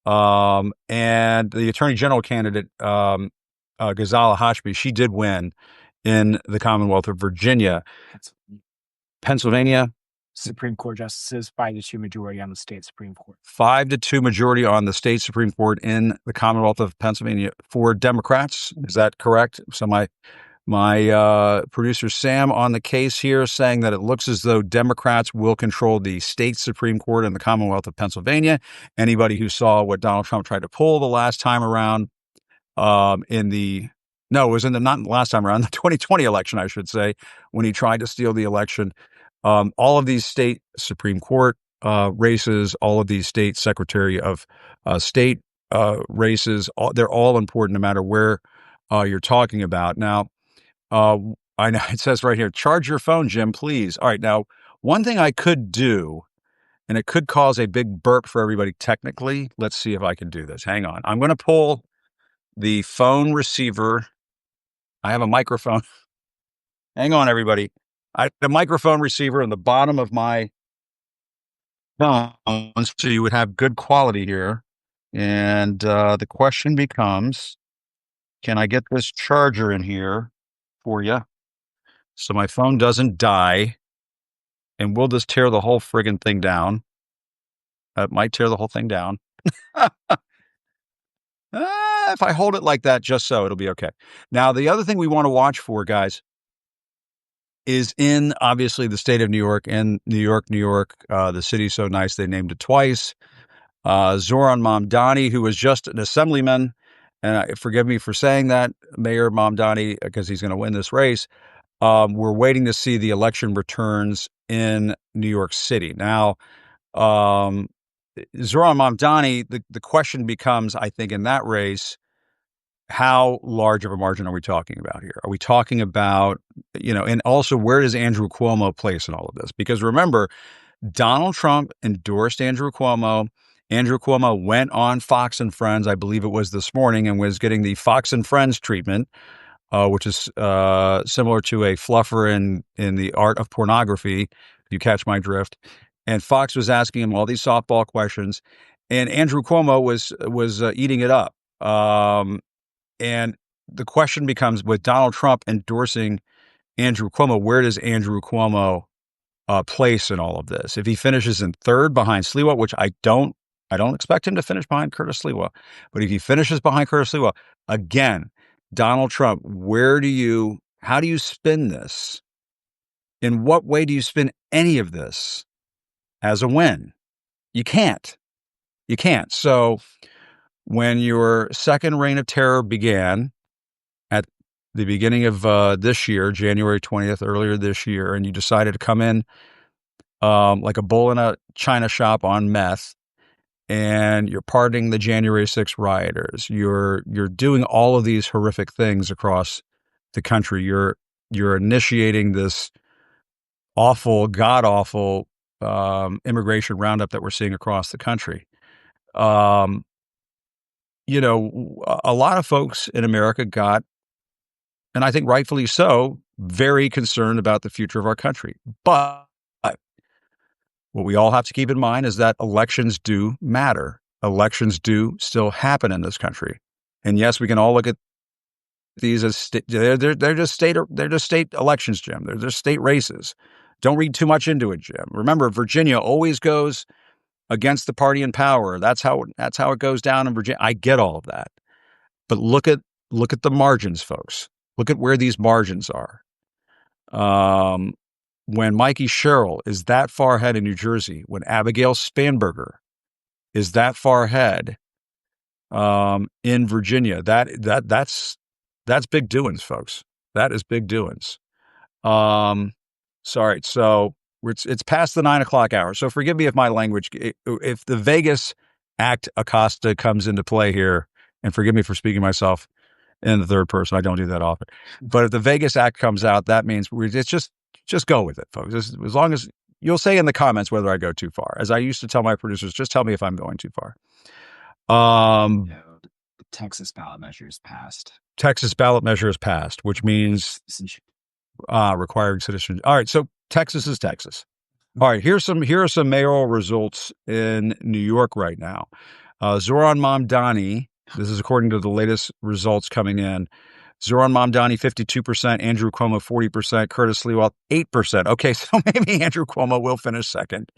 And the attorney general candidate, Ghazala Hashmi, she did win in the Commonwealth of Virginia. Pennsylvania, Supreme Court justices, 5-2 majority on the state Supreme Court. 5-2 majority on the state Supreme Court in the Commonwealth of Pennsylvania for Democrats. Is that correct? So my producer Sam on the case here saying that it looks as though Democrats will control the state Supreme Court in the Commonwealth of Pennsylvania. Anybody who saw what Donald Trump tried to pull the last time around not the last time around, the 2020 election, I should say, when he tried to steal the election. All of these state Supreme Court races, all of these state Secretary of State races, they're all important no matter where you're talking about. Now, I know it says right here, charge your phone, Jim, please. All right. Now, one thing I could do, and it could cause a big burp for everybody technically. Let's see if I can do this. Hang on. I'm going to pull the phone receiver. I have a microphone. Hang on, everybody. I have a microphone receiver in the bottom of my phone, so you would have good quality here. And the question becomes, can I get this charger in here for you so my phone doesn't die? And we'll just tear the whole friggin' thing down. It might tear the whole thing down. If I hold it like that, just so, it'll be okay. Now, the other thing we want to watch for, guys, is in, obviously, the state of New York. And New York, the city's so nice they named it twice. Zoran Mamdani, who was just an assemblyman, and forgive me for saying that, Mayor Mamdani, because he's going to win this race. We're waiting to see the election returns in New York City. Now, Zoran Mamdani, the question becomes, I think, in that race, how large of a margin are we talking about here? Are we talking about, and also where does Andrew Cuomo place in all of this? Because remember, Donald Trump endorsed Andrew Cuomo. Andrew Cuomo went on Fox and Friends, I believe it was this morning, and was getting the Fox and Friends treatment, which is similar to a fluffer in the art of pornography. If you catch my drift. And Fox was asking him all these softball questions, and Andrew Cuomo was eating it up. And the question becomes, with Donald Trump endorsing Andrew Cuomo, where does Andrew Cuomo place in all of this? If he finishes in third behind Sliwa, which I don't expect him to finish behind Curtis Sliwa, but if he finishes behind Curtis Sliwa, again, Donald Trump, how do you spin this? In what way do you spin any of this as a win? You can't. You can't. So when your second reign of terror began at the beginning of this year, January 20th, earlier this year, and you decided to come in like a bull in a china shop on meth, and you're pardoning the January 6th rioters. You're doing all of these horrific things across the country. You're initiating this awful, god awful immigration roundup that we're seeing across the country. A lot of folks in America got, and I think rightfully so, very concerned about the future of our country. But what we all have to keep in mind is that elections do matter. Elections do still happen in this country. And yes, we can all look at these as they're just state elections, Jim. They're just state races. Don't read too much into it, Jim. Remember, Virginia always goes against the party in power. That's how it goes down in Virginia. I get all of that. But look at the margins, folks. Look at where these margins are. When Mikey Sherrill is that far ahead in New Jersey, when Abigail Spanberger is that far ahead in Virginia, that's big doings, folks. That is big doings. Sorry, so it's past the 9:00 hour. So forgive me if my language, if the Vegas act Acosta comes into play here, and forgive me for speaking myself in the third person. I don't do that often. But if the Vegas act comes out, that means it's just go with it, folks. As long as you'll say in the comments whether I go too far. As I used to tell my producers, just tell me if I'm going too far. The Texas ballot measure is passed. Texas ballot measure is passed, which means requiring citizenship. All right, so Texas is Texas. All right, here are some mayoral results in New York right now. Zohran Mamdani, this is according to the latest results coming in. Zohran Mamdani, 52%, Andrew Cuomo, 40%, Curtis Sliwa, 8%. Okay, so maybe Andrew Cuomo will finish second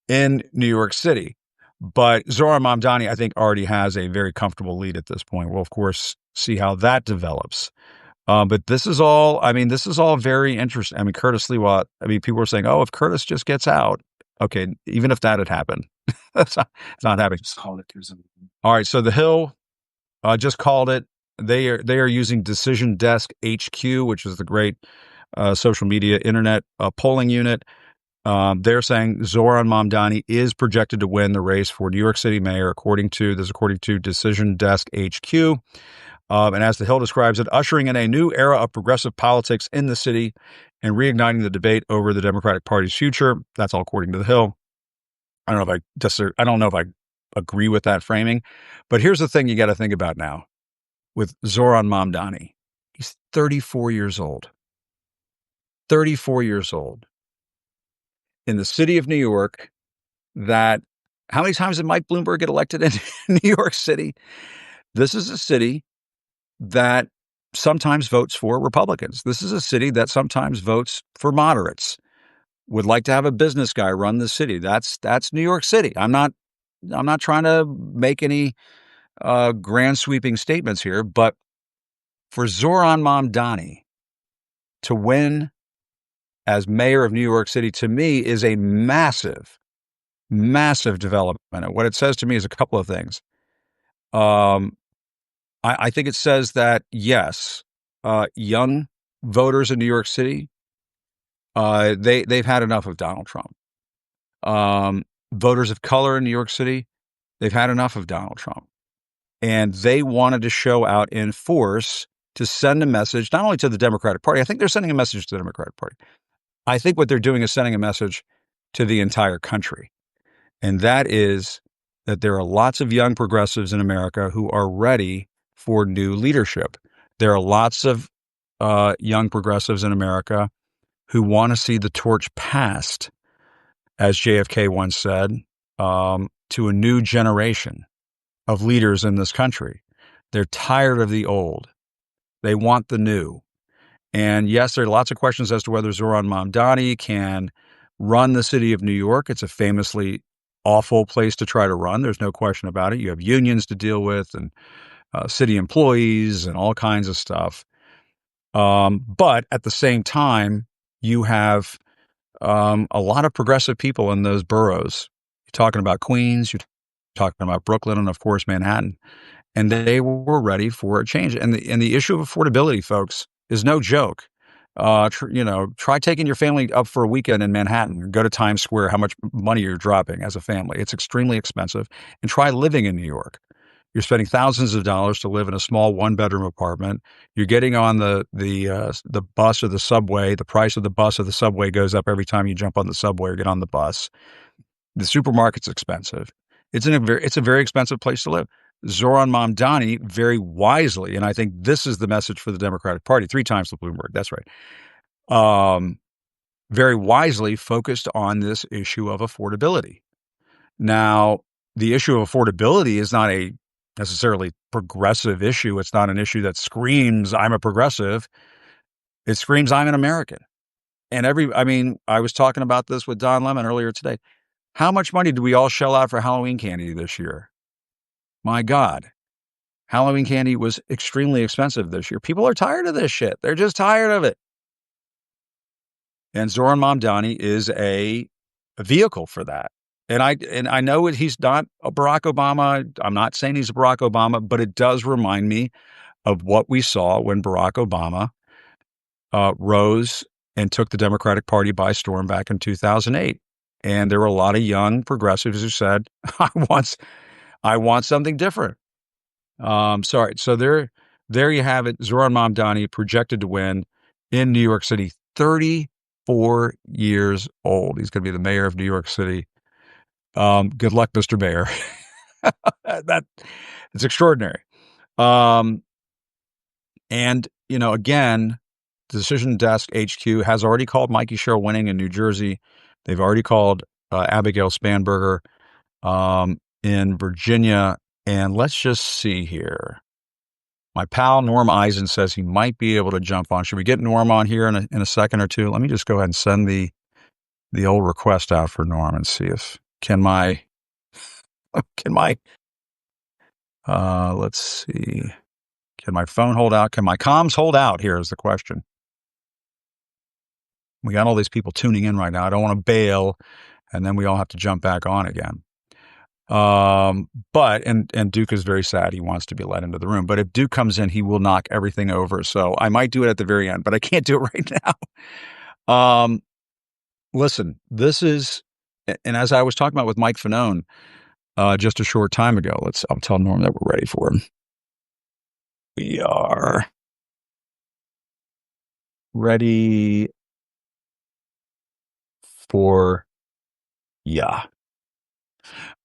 in New York City. But Zohran Mamdani, I think, already has a very comfortable lead at this point. We'll, of course, see how that develops. But this is all very interesting. I mean, Curtis Sliwa, people are saying, oh, if Curtis just gets out, okay, even if that had happened, it's not happening. Just called it through some. All right, so the Hill just called it. They are using Decision Desk HQ, which is the great social media internet polling unit. They're saying Zohran Mamdani is projected to win the race for New York City mayor, according to Decision Desk HQ. And as the Hill describes it, ushering in a new era of progressive politics in the city and reigniting the debate over the Democratic Party's future. That's all according to the Hill. I don't know if I agree with that framing, but here's the thing you got to think about now with Zohran Mamdani. He's 34 years old. 34 years old. In the city of New York, how many times did Mike Bloomberg get elected in New York City? This is a city that sometimes votes for Republicans. This is a city that sometimes votes for moderates. Would like to have a business guy run the city. That's New York City. I'm not trying to make any grand sweeping statements here, but for Zohran Mamdani to win as mayor of New York City, to me, is a massive, massive development. And what it says to me is a couple of things. I think it says that, yes, young voters in New York City, they've had enough of Donald Trump. Voters of color in New York City, they've had enough of Donald Trump. And they wanted to show out in force to send a message, not only to the Democratic Party. I think they're sending a message to the Democratic Party. I think what they're doing is sending a message to the entire country. And that is that there are lots of young progressives in America who are ready for new leadership. There are lots of young progressives in America who want to see the torch passed, as JFK once said, to a new generation of leaders in this country. They're tired of the old. They want the new. And yes, there are lots of questions as to whether Zohran Mamdani can run the city of New York. It's a famously awful place to try to run. There's no question about it. You have unions to deal with and city employees and all kinds of stuff. But at the same time, you have a lot of progressive people in those boroughs. You're talking about Queens, you're talking about Brooklyn, and of course, Manhattan. And they were ready for a change. And the issue of affordability, folks, is no joke. Try taking your family up for a weekend in Manhattan. Go to Times Square. How much money you're dropping as a family? It's extremely expensive. And try living in New York. You're spending thousands of dollars to live in a small one-bedroom apartment. You're getting on the bus or the subway. The price of the bus or the subway goes up every time you jump on the subway or get on the bus. The supermarket's expensive. It's a very expensive place to live. Zohran Mamdani very wisely, and I think this is the message for the Democratic Party, 3 times the Bloomberg, that's right, very wisely focused on this issue of affordability. Now, the issue of affordability is not a necessarily progressive issue. It's not an issue that screams, I'm a progressive. It screams, I'm an American. And I was talking about this with Don Lemon earlier today. How much money do we all shell out for Halloween candy this year? My God. Halloween candy was extremely expensive this year. People are tired of this shit. They're just tired of it. And Zohran Mamdani is a vehicle for that. And I know he's not a Barack Obama. I'm not saying he's a Barack Obama, but it does remind me of what we saw when Barack Obama rose and took the Democratic Party by storm back in 2008. And there were a lot of young progressives who said, I want something different. Sorry. So there you have it. Zohran Mamdani projected to win in New York City, 34 years old. He's going to be the mayor of New York City. Good luck, Mr. Mayor. It's extraordinary. And again, the Decision Desk HQ has already called Mikey Sherrill winning in New Jersey. They've already called Abigail Spanberger in Virginia. And let's just see here. My pal Norm Eisen says he might be able to jump on. Should we get Norm on here in a second or two? Let me just go ahead and send the old request out for Norm and see if let's see. Can my phone hold out? Can my comms hold out? Here is the question. We got all these people tuning in right now. I don't want to bail and then we all have to jump back on again. But Duke is very sad. He wants to be let into the room. But if Duke comes in, he will knock everything over. So I might do it at the very end, but I can't do it right now. Listen, this is, and as I was talking about with Mike Fanone just a short time ago, I'll tell Norm that we're ready for him. We are ready for, yeah.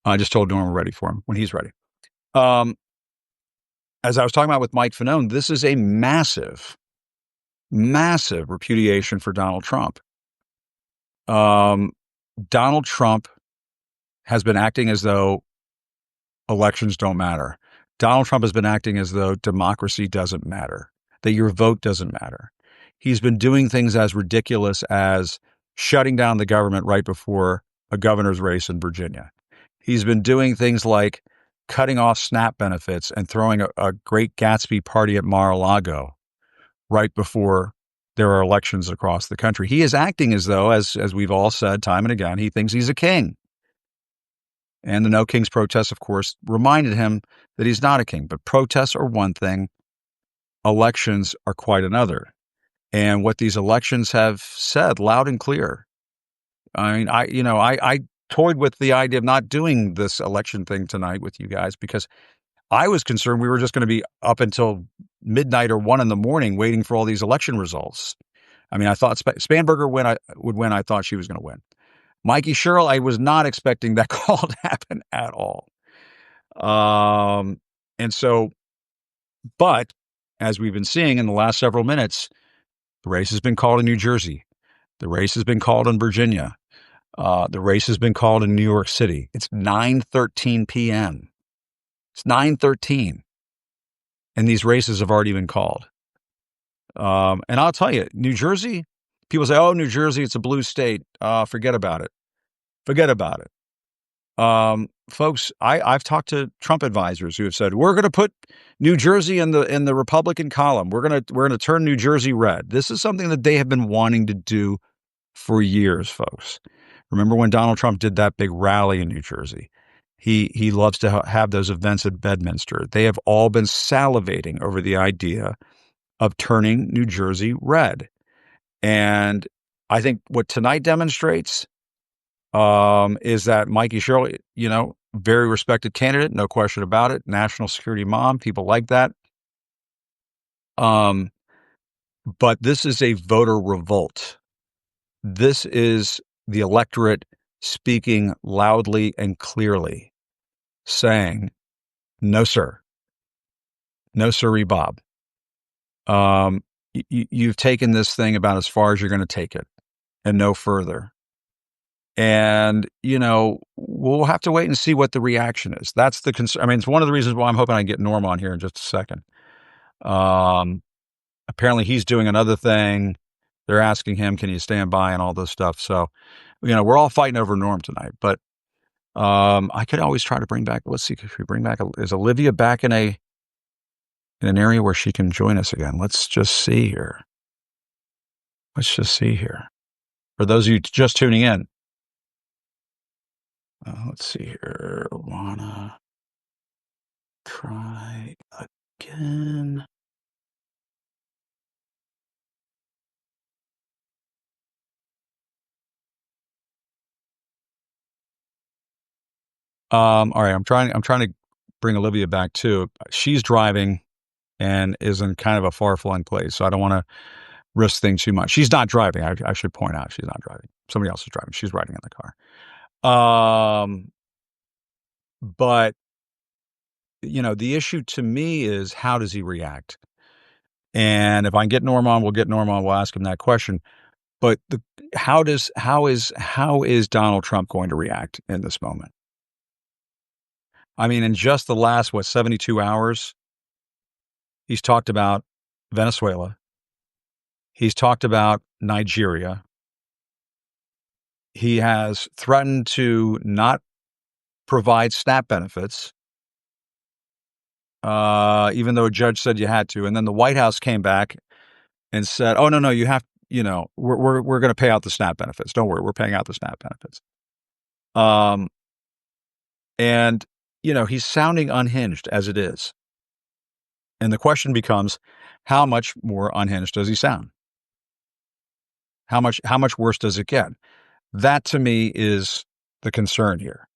I just told Norm we're ready for him when he's ready. As I was talking about with Mike Fanone, this is a massive, massive repudiation for Donald Trump. Donald Trump has been acting as though elections don't matter. Donald Trump has been acting as though democracy doesn't matter, that your vote doesn't matter. He's been doing things as ridiculous as shutting down the government right before a governor's race in Virginia. He's been doing things like cutting off SNAP benefits and throwing a Great Gatsby party at Mar-a-Lago right before there are elections across the country. He is acting as though, as we've all said time and again, he thinks he's a king. And the No Kings protests, of course, reminded him that he's not a king. But protests are one thing. Elections are quite another. And what these elections have said loud and clear. I mean, I toyed with the idea of not doing this election thing tonight with you guys because I was concerned we were just going to be up until midnight or 1 in the morning waiting for all these election results. I mean, I thought Spanberger would win. I thought she was going to win. Mikey Sherrill, I was not expecting that call to happen at all. And so, but as we've been seeing in the last several minutes, the race has been called in New Jersey. The race has been called in Virginia. The race has been called in New York City. It's 9:13 p.m. It's 9:13, and these races have already been called. And I'll tell you, New Jersey, people say, "Oh, New Jersey, it's a blue state. Forget about it. Forget about it." Folks, I've talked to Trump advisors who have said we're going to put New Jersey in the Republican column. We're going to turn New Jersey red. This is something that they have been wanting to do for years, folks. Remember when Donald Trump did that big rally in New Jersey? He loves to have those events at Bedminster. They have all been salivating over the idea of turning New Jersey red. And I think what tonight demonstrates is that Mikey Sherrill, very respected candidate, no question about it. National security mom, people like that. But this is a voter revolt. This is the electorate speaking loudly and clearly, saying, "No, sir. No, sirree, Bob. You've taken this thing about as far as you're going to take it, and no further." And, we'll have to wait and see what the reaction is. That's the concern. I mean, it's one of the reasons why I'm hoping I get Norm on here in just a second. Apparently he's doing another thing. They're asking him, can you stand by and all this stuff. So, we're all fighting over Norm tonight, but, I could always try to bring back, let's see, if we bring back, is Olivia back in an area where she can join us again? Let's just see here. For those of you just tuning in, let's see here. Wanna try again? All right. I'm trying to bring Olivia back too. She's driving and is in kind of a far-flung place, so I don't want to risk things too much. She's not driving. I should point out she's not driving. Somebody else is driving. She's riding in the car. But the issue to me is, how does he react? And if I can get Norm on, we'll get Norm on. We'll ask him that question. But how is Donald Trump going to react in this moment? I mean, in just the last 72 hours, he's talked about Venezuela. He's talked about Nigeria. He has threatened to not provide SNAP benefits, even though a judge said you had to. And then the White House came back and said, "Oh, no, you have, we're going to pay out the SNAP benefits. Don't worry, we're paying out the SNAP benefits." And he's sounding unhinged as it is. And the question becomes, how much more unhinged does he sound? How much worse does it get? That to me is the concern here.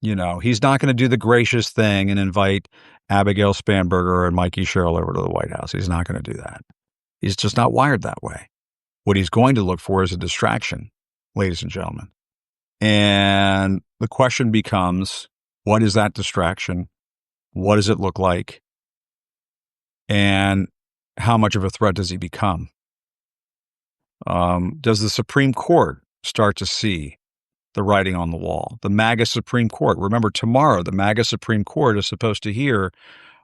He's not going to do the gracious thing and invite Abigail Spanberger and Mikey Sherrill over to the White House. He's not going to do that. He's just not wired that way. What he's going to look for is a distraction, ladies and gentlemen. And the question becomes, what is that distraction? What does it look like? And how much of a threat does he become? Does the Supreme Court start to see the writing on the wall? The MAGA Supreme Court. Remember, tomorrow, the MAGA Supreme Court is supposed to hear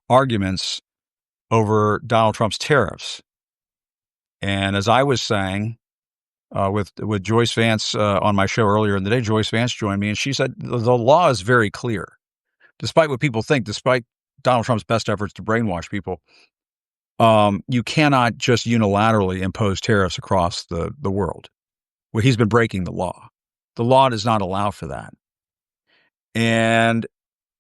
arguments over Donald Trump's tariffs. And as I was saying, with Joyce Vance on my show earlier in the day, Joyce Vance joined me, and she said the law is very clear. Despite what people think, despite Donald Trump's best efforts to brainwash people, you cannot just unilaterally impose tariffs across the world. Well, he's been breaking the law. The law does not allow for that. And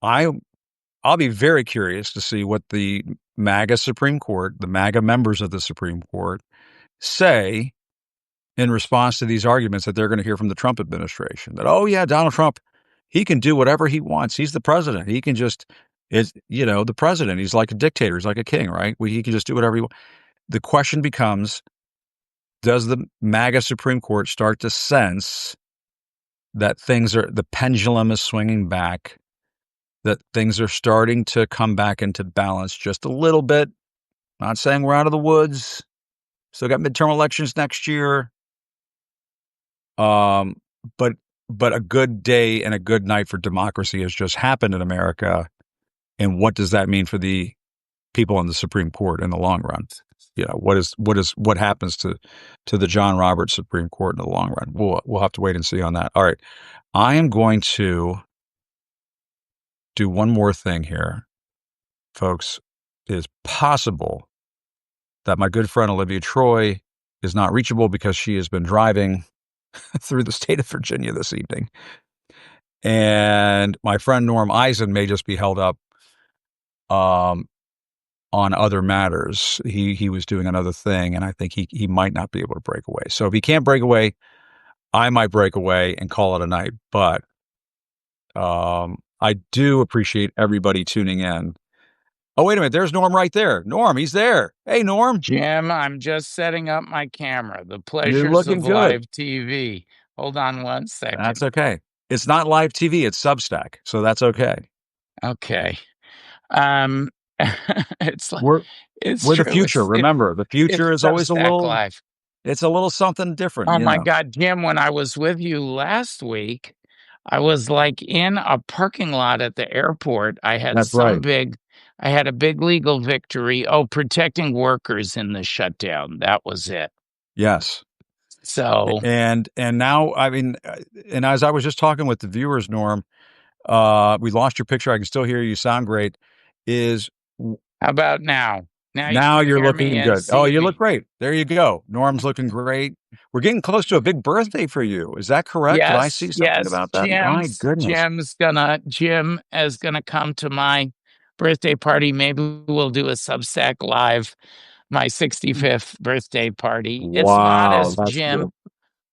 I'll be very curious to see what the MAGA Supreme Court, the MAGA members of the Supreme Court, say in response to these arguments that they're going to hear from the Trump administration. That, oh yeah, Donald Trump, he can do whatever he wants. He's the president. He can just Is, the president, he's like a dictator, he's like a king, right? He can just do whatever he wants. The question becomes, does the MAGA Supreme Court start to sense that the pendulum is swinging back, that things are starting to come back into balance just a little bit? Not saying we're out of the woods. Still got midterm elections next year. But a good day and a good night for democracy has just happened in America. And what does that mean for the people on the Supreme Court in the long run? What happens to the John Roberts Supreme Court in the long run? We'll have to wait and see on that. All right. I am going to do one more thing here, folks. It is possible that my good friend Olivia Troye is not reachable because she has been driving through the state of Virginia this evening. And my friend Norm Eisen may just be held up on other matters. He was doing another thing, and I think he might not be able to break away. So if he can't break away, I might break away and call it a night. But I do appreciate everybody tuning in. Oh, wait a minute. There's Norm right there. Norm, he's there. Hey, Norm. Jim, I'm just setting up my camera. The You're pleasures looking of good. live TV. Hold on one second. That's okay. It's not live TV. It's Substack. So that's okay. Okay. It's like, We're true. the future. Remember, the future is always a little live. It's a little something different. Oh my God, Jim, when I was with you last week, I was like in a parking lot at the airport. I had I had a big legal victory. Oh, protecting workers in the shutdown. That was it. Yes. So and now, I mean, and as I was just talking with the viewers, Norm, we lost your picture. I can still hear you. Sound great. How about now? Now you're looking good. Oh, you look great. There you go. Norm's looking great. We're getting close to a big birthday for you. Is that correct? Yes, Did I see something about that? My goodness. Jim is gonna come to my birthday party. Maybe we'll do a Substack live, my 65th birthday party. It's modest, Jim. Cool.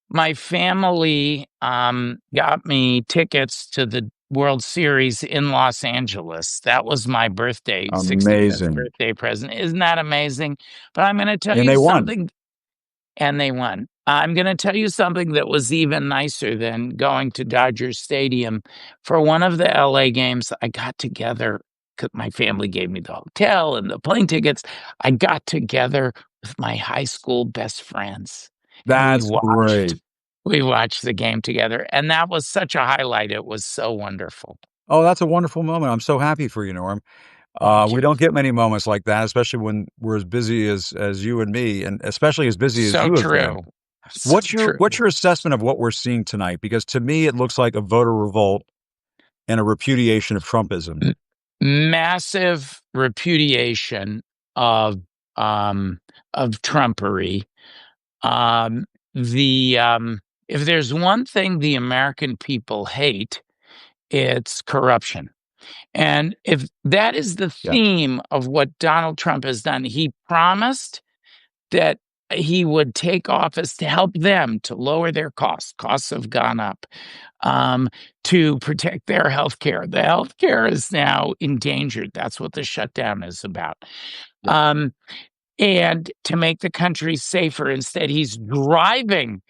My family got me tickets to the World Series in Los Angeles. That was my birthday, 65th birthday present. Isn't that amazing? But I'm going to tell you something. And they won. I'm going to tell you something that was even nicer than going to Dodger Stadium. For one of the LA games, I got together, because my family gave me the hotel and the plane tickets. I got together with my high school best friends. That's great. We watched the game together, and that was such a highlight. It was so wonderful. Oh, that's a wonderful moment. I'm so happy for you, Norm. We don't get many moments like that, especially when we're as busy as you and me, and especially as busy as you have been. What's your assessment of what we're seeing tonight? Because to me, it looks like a voter revolt and a repudiation of Trumpism. Massive repudiation of Trumpery. If there's one thing the American people hate, it's corruption. And if that is the theme of what Donald Trump has done, he promised that he would take office to help them to lower their costs. Costs have gone up, to protect their health care. The health care is now endangered. That's what the shutdown is about. And to make the country safer. Instead, he's driving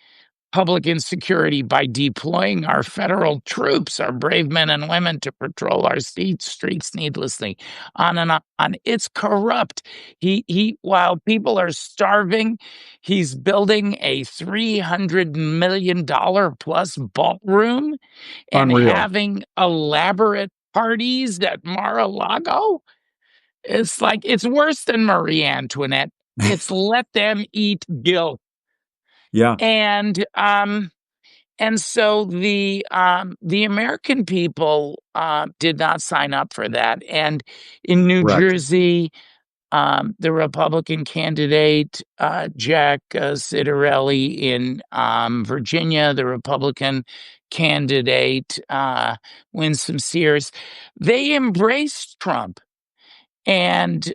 public insecurity by deploying our federal troops, our brave men and women, to patrol our streets needlessly. On and on. It's corrupt. He while people are starving, he's building a $300 million plus ballroom and having elaborate parties at Mar-a-Lago. It's like, it's worse than Marie Antoinette. It's let them eat guilt. Yeah. And so the American people did not sign up for that. And in New Jersey, the Republican candidate, Jack Citarelli, in Virginia, the Republican candidate, Winsome Sears, they embraced Trump. And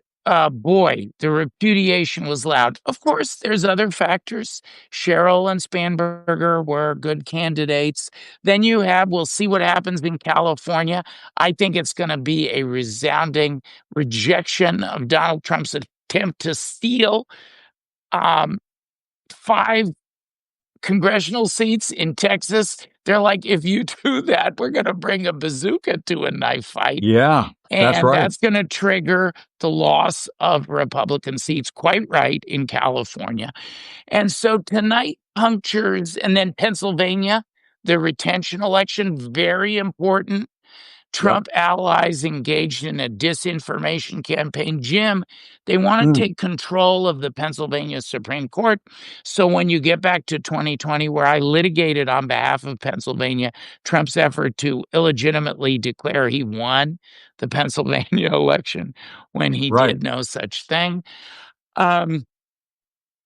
boy, the repudiation was loud. Of course, there's other factors. Cheryl and Spanberger were good candidates. Then we'll see what happens in California. I think it's going to be a resounding rejection of Donald Trump's attempt to steal 5 congressional seats in Texas. They're like, if you do that, we're going to bring a bazooka to a knife fight. Yeah, that's And right. that's going to trigger the loss of Republican seats, quite right, in California. And so tonight punctures, and then Pennsylvania, the retention election, very important. Trump allies engaged in a disinformation campaign. Jim, they want to take control of the Pennsylvania Supreme Court. So when you get back to 2020, where I litigated on behalf of Pennsylvania Trump's effort to illegitimately declare he won the Pennsylvania election when he Right. did no such thing.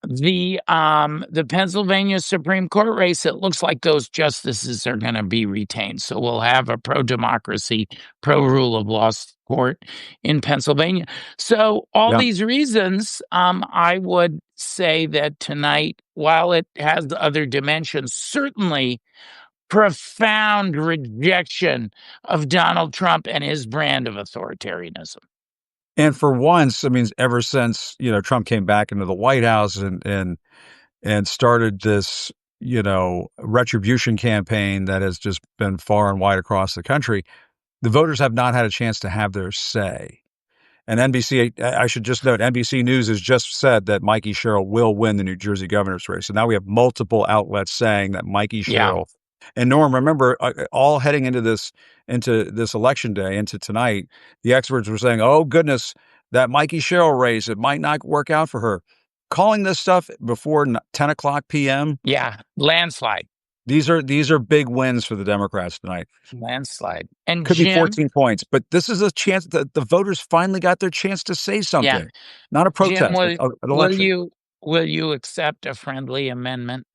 The Pennsylvania Supreme Court race, it looks like those justices are going to be retained. So we'll have a pro-democracy, pro-rule of law court in Pennsylvania. So all these reasons, I would say that tonight, while it has other dimensions, certainly profound rejection of Donald Trump and his brand of authoritarianism. And for once, I mean, ever since, Trump came back into the White House and started this, retribution campaign that has just been far and wide across the country, the voters have not had a chance to have their say. And NBC, I should just note, NBC News has just said that Mikey Sherrill will win the New Jersey governor's race. So now we have multiple outlets saying that Mikey Sherrill. And Norm, remember, all heading into this election day, into tonight, the experts were saying, "Oh goodness, that Mikey Sherrill race, it might not work out for her." Calling this stuff before 10 o'clock p.m. Yeah, landslide. These are big wins for the Democrats tonight. Landslide. And Could be Jim, 14 points, but this is a chance that the voters finally got their chance to say something, not a protest, Jim, an election. will you accept a friendly amendment?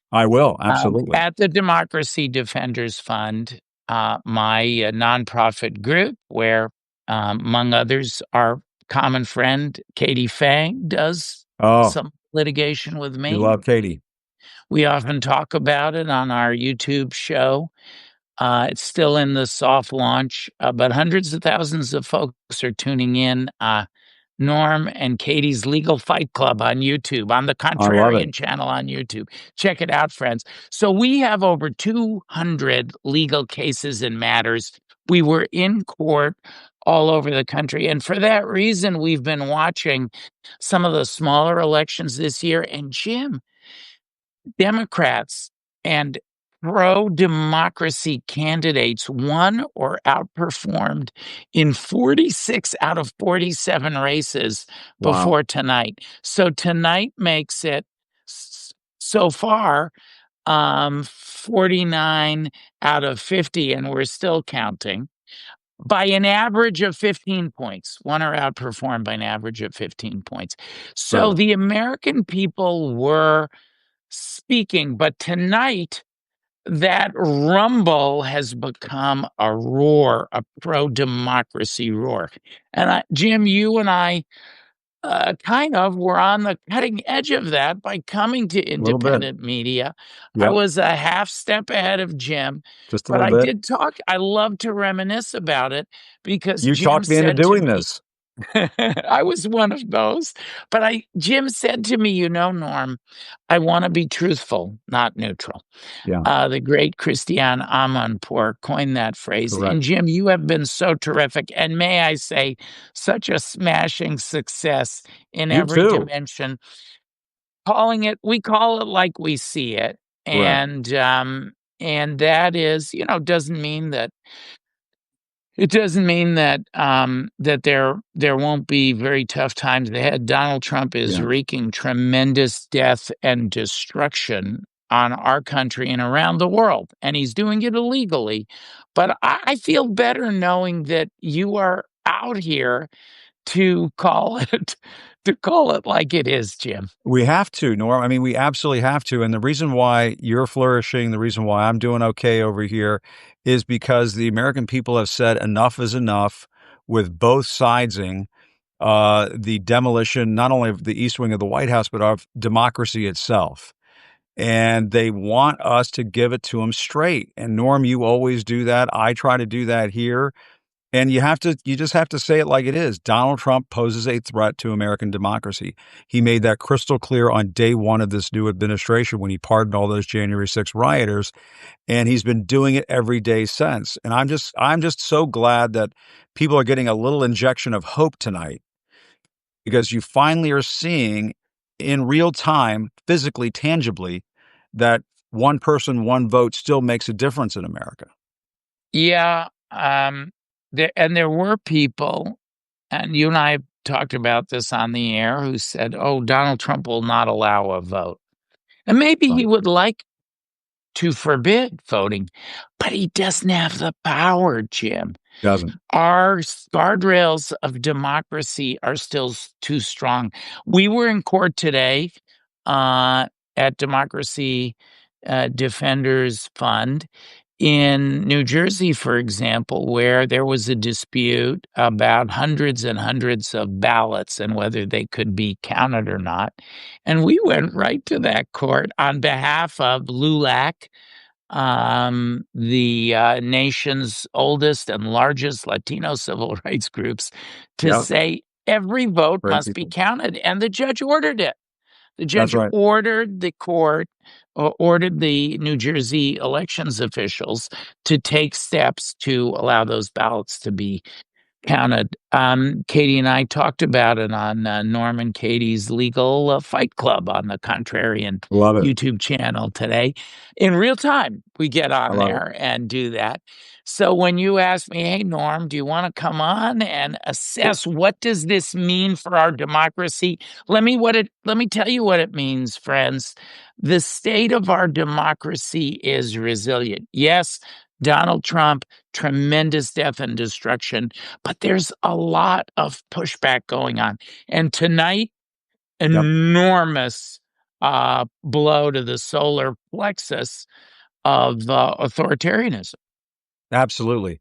I will, absolutely. At the Democracy Defenders Fund, my nonprofit group, where, among others, our common friend Katie Fang does some litigation with me. You love Katie. We often talk about it on our YouTube show. It's still in the soft launch, but hundreds of thousands of folks are tuning in. Norm and Katie's Legal Fight Club on YouTube, on the Contrarian channel on YouTube. Check it out, friends. So we have over 200 legal cases and matters. We were in court all over the country. And for that reason, we've been watching some of the smaller elections this year. And Jim, Democrats and pro-democracy candidates won or outperformed in 46 out of 47 races before tonight. So tonight makes it so far 49 out of 50, and we're still counting, by an average of 15 points. Won or outperformed by an average of 15 points. So the American people were speaking, but tonight that rumble has become a roar, a pro-democracy roar. And Jim, you and I kind of were on the cutting edge of that by coming to independent media. I was a half step ahead of Jim, just a but little bit. I did talk. I love to reminisce about it because You Jim talked me into said to doing me, this. I was one of those. But Jim said to me, Norm, I want to be truthful, not neutral. Yeah. The great Christiane Amanpour coined that phrase. Correct. And Jim, you have been so terrific. And may I say, such a smashing success in You every too. dimension. We call it like we see it. And that is, doesn't mean that it doesn't mean that that there won't be very tough times ahead. Donald Trump is wreaking tremendous death and destruction on our country and around the world, and he's doing it illegally. But I feel better knowing that you are out here to call it like it is, Jim. We have to, Norm. I mean, we absolutely have to. And the reason why you're flourishing, the reason why I'm doing okay over here is because the American people have said enough is enough with both sidesing. the demolition not only of the East Wing of the White House, but of democracy itself. And they want us to give it to them straight. And Norm, you always do that. I try to do that here. And you just have to say it like it is. Donald Trump poses a threat to American democracy. He made that crystal clear on day one of this new administration when he pardoned all those January 6 rioters. And he's been doing it every day since. And I'm just so glad that people are getting a little injection of hope tonight, because you finally are seeing in real time, physically, tangibly, that one person, one vote still makes a difference in America. Yeah. There were people, and you and I talked about this on the air, who said, oh, Donald Trump will not allow a vote. And maybe he would like to forbid voting, but he doesn't have the power, Jim. Doesn't. Our guardrails of democracy are still too strong. We were in court today at Democracy Defenders Fund in New Jersey, for example, where there was a dispute about hundreds and hundreds of ballots and whether they could be counted or not. And we went right to that court on behalf of LULAC, the nation's oldest and largest Latino civil rights groups, to say every vote must be counted. And the judge ordered it. The judge ordered the court, ordered the New Jersey elections officials to take steps to allow those ballots to be counted. Katie and I talked about it on Norm and Katie's Legal Fight Club on the Contrarian YouTube channel today. In real time, we get on there and do that. So when you ask me, hey, Norm, do you want to come on and assess what does this mean for our democracy? Let me tell you what it means, friends. The state of our democracy is resilient. Yes, Donald Trump, tremendous death and destruction, but there's a lot of pushback going on. And tonight, enormous blow to the solar plexus of authoritarianism. Absolutely.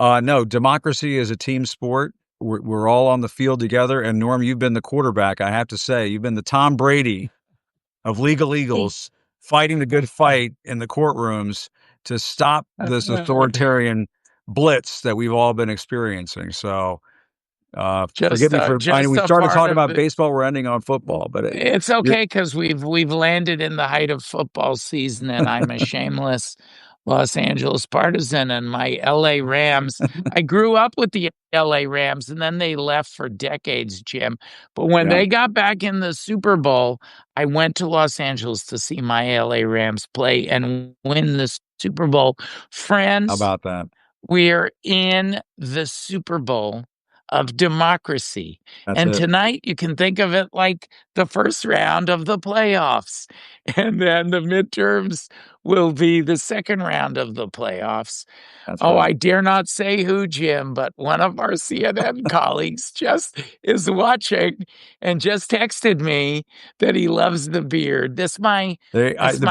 No, democracy is a team sport. We're all on the field together. And Norm, you've been the quarterback, I have to say. You've been the Tom Brady of legal eagles, fighting the good fight in the courtrooms to stop this authoritarian blitz that we've all been experiencing. So forgive me for, I mean, we started talking about baseball, we're ending on football, but it's okay, because we've landed in the height of football season, and I'm a shameless Los Angeles partisan, and my LA Rams. I grew up with the LA Rams, and then they left for decades, Jim. But when they got back in the Super Bowl, I went to Los Angeles to see my LA Rams play and win the Super Bowl. Friends, how about that? We're in the Super Bowl of democracy. Tonight, you can think of it like the first round of the playoffs. And then the midterms will be the second round of the playoffs. I dare not say who, Jim, but one of our CNN colleagues just is watching and just texted me that he loves the beard. The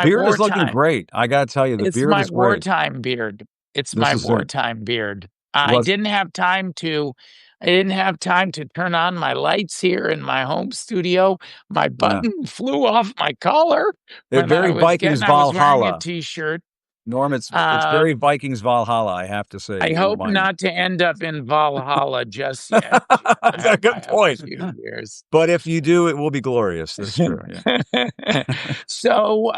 beard is looking great. I got to tell you, the beard is great. It's my wartime beard. It's my wartime beard. I didn't have time to turn on my lights here in my home studio. My button flew off my collar. It's very Vikings Valhalla. I was wearing a t-shirt. Norm, it's very Vikings Valhalla, I have to say. I hope not to end up in Valhalla just yet. That's a good point. But if you do, it will be glorious. That's true. Yeah. So,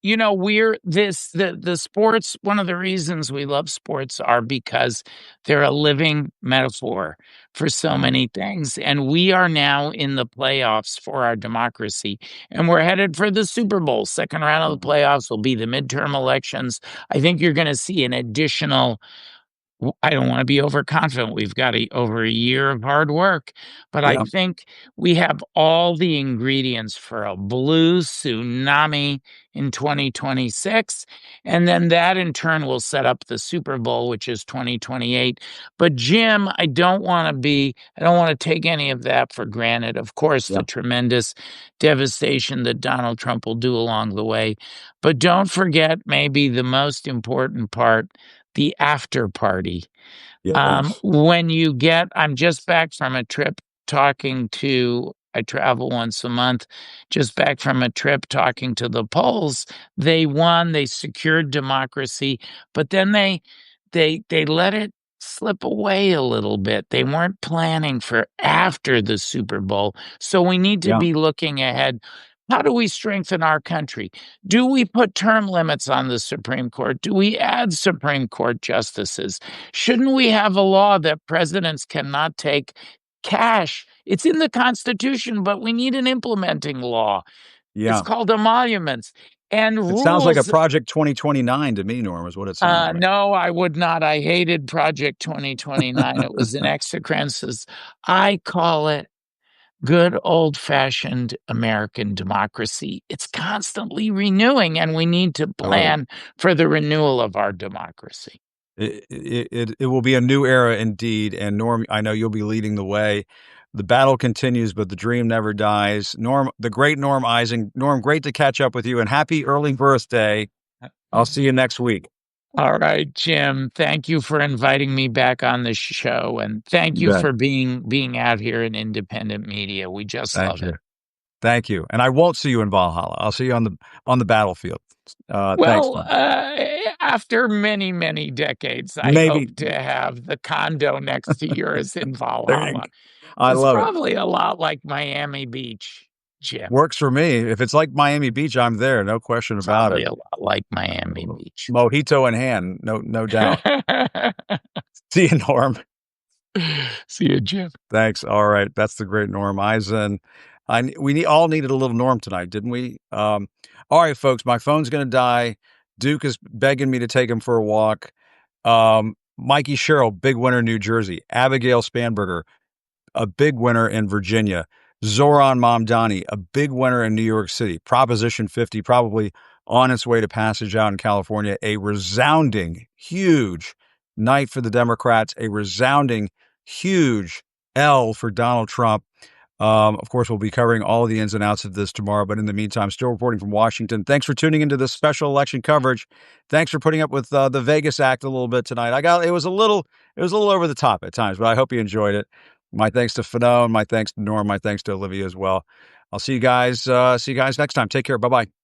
we're the sports. One of the reasons we love sports are because they're a living metaphor for so many things. And we are now in the playoffs for our democracy. And we're headed for the Super Bowl. Second round of the playoffs will be the midterm elections. I think you're going to see an additional, I don't want to be overconfident. We've got over a year of hard work, but I think we have all the ingredients for a blue tsunami in 2026. And then that in turn will set up the Super Bowl, which is 2028. But Jim, I don't want to take any of that for granted. Of course, the tremendous devastation that Donald Trump will do along the way. But don't forget maybe the most important part, the after party. I'm just back from a trip I travel once a month, just back from a trip talking to the Poles. They won, they secured democracy, but then they let it slip away a little bit. They weren't planning for after the Super Bowl. So we need to Yeah. be looking ahead. How do we strengthen our country? Do we put term limits on the Supreme Court? Do we add Supreme Court justices? Shouldn't we have a law that presidents cannot take cash? It's in the Constitution, but we need an implementing law. It's Yeah. called emoluments and It sounds like a rules. Project 2029 to me, Norm, is what it sounds like. No, I would not. I hated Project 2029. It was an execrances. I call it good old-fashioned American democracy. It's constantly renewing, and we need to Totally. plan for the renewal of our democracy. It will be a new era indeed. And Norm, I know you'll be leading the way. The battle continues, but the dream never dies. Norm, the great Norm Eising. Norm, great to catch up with you, and happy early birthday. I'll see you next week. All right, Jim. Thank you for inviting me back on the show, and thank You you bet. for being out here in independent media. We just Thank love you. it. Thank you. And I won't see you in Valhalla. I'll see you on the battlefield. Thanks, Well, Norm. after many, many decades, I Maybe hope to have the condo next to yours in there you Valhalla. go. I It's love it. probably a lot like Miami Beach, Jim. Works for me. If it's like Miami Beach, I'm there. No question about Probably it. a lot like Miami Beach. Mojito in hand. No doubt. See you, Norm. See you, Jim. Thanks. All right. That's the great Norm Eisen. We all needed a little Norm tonight, didn't we? All right, folks, my phone's going to die. Duke is begging me to take him for a walk. Mikey Sherrill, big winner in New Jersey. Abigail Spanberger, a big winner in Virginia. Zoran Mamdani, a big winner in New York City. Proposition 50, probably on its way to passage out in California. A resounding, huge night for the Democrats. A resounding, huge L for Donald Trump. Of course, we'll be covering all of the ins and outs of this tomorrow. But in the meantime, still reporting from Washington. Thanks for tuning into this special election coverage. Thanks for putting up with the Vegas act a little bit tonight. It was a little over the top at times, but I hope you enjoyed it. My thanks to Fanone. My thanks to Norm. My thanks to Olivia as well. I'll see you guys. See you guys next time. Take care. Bye bye.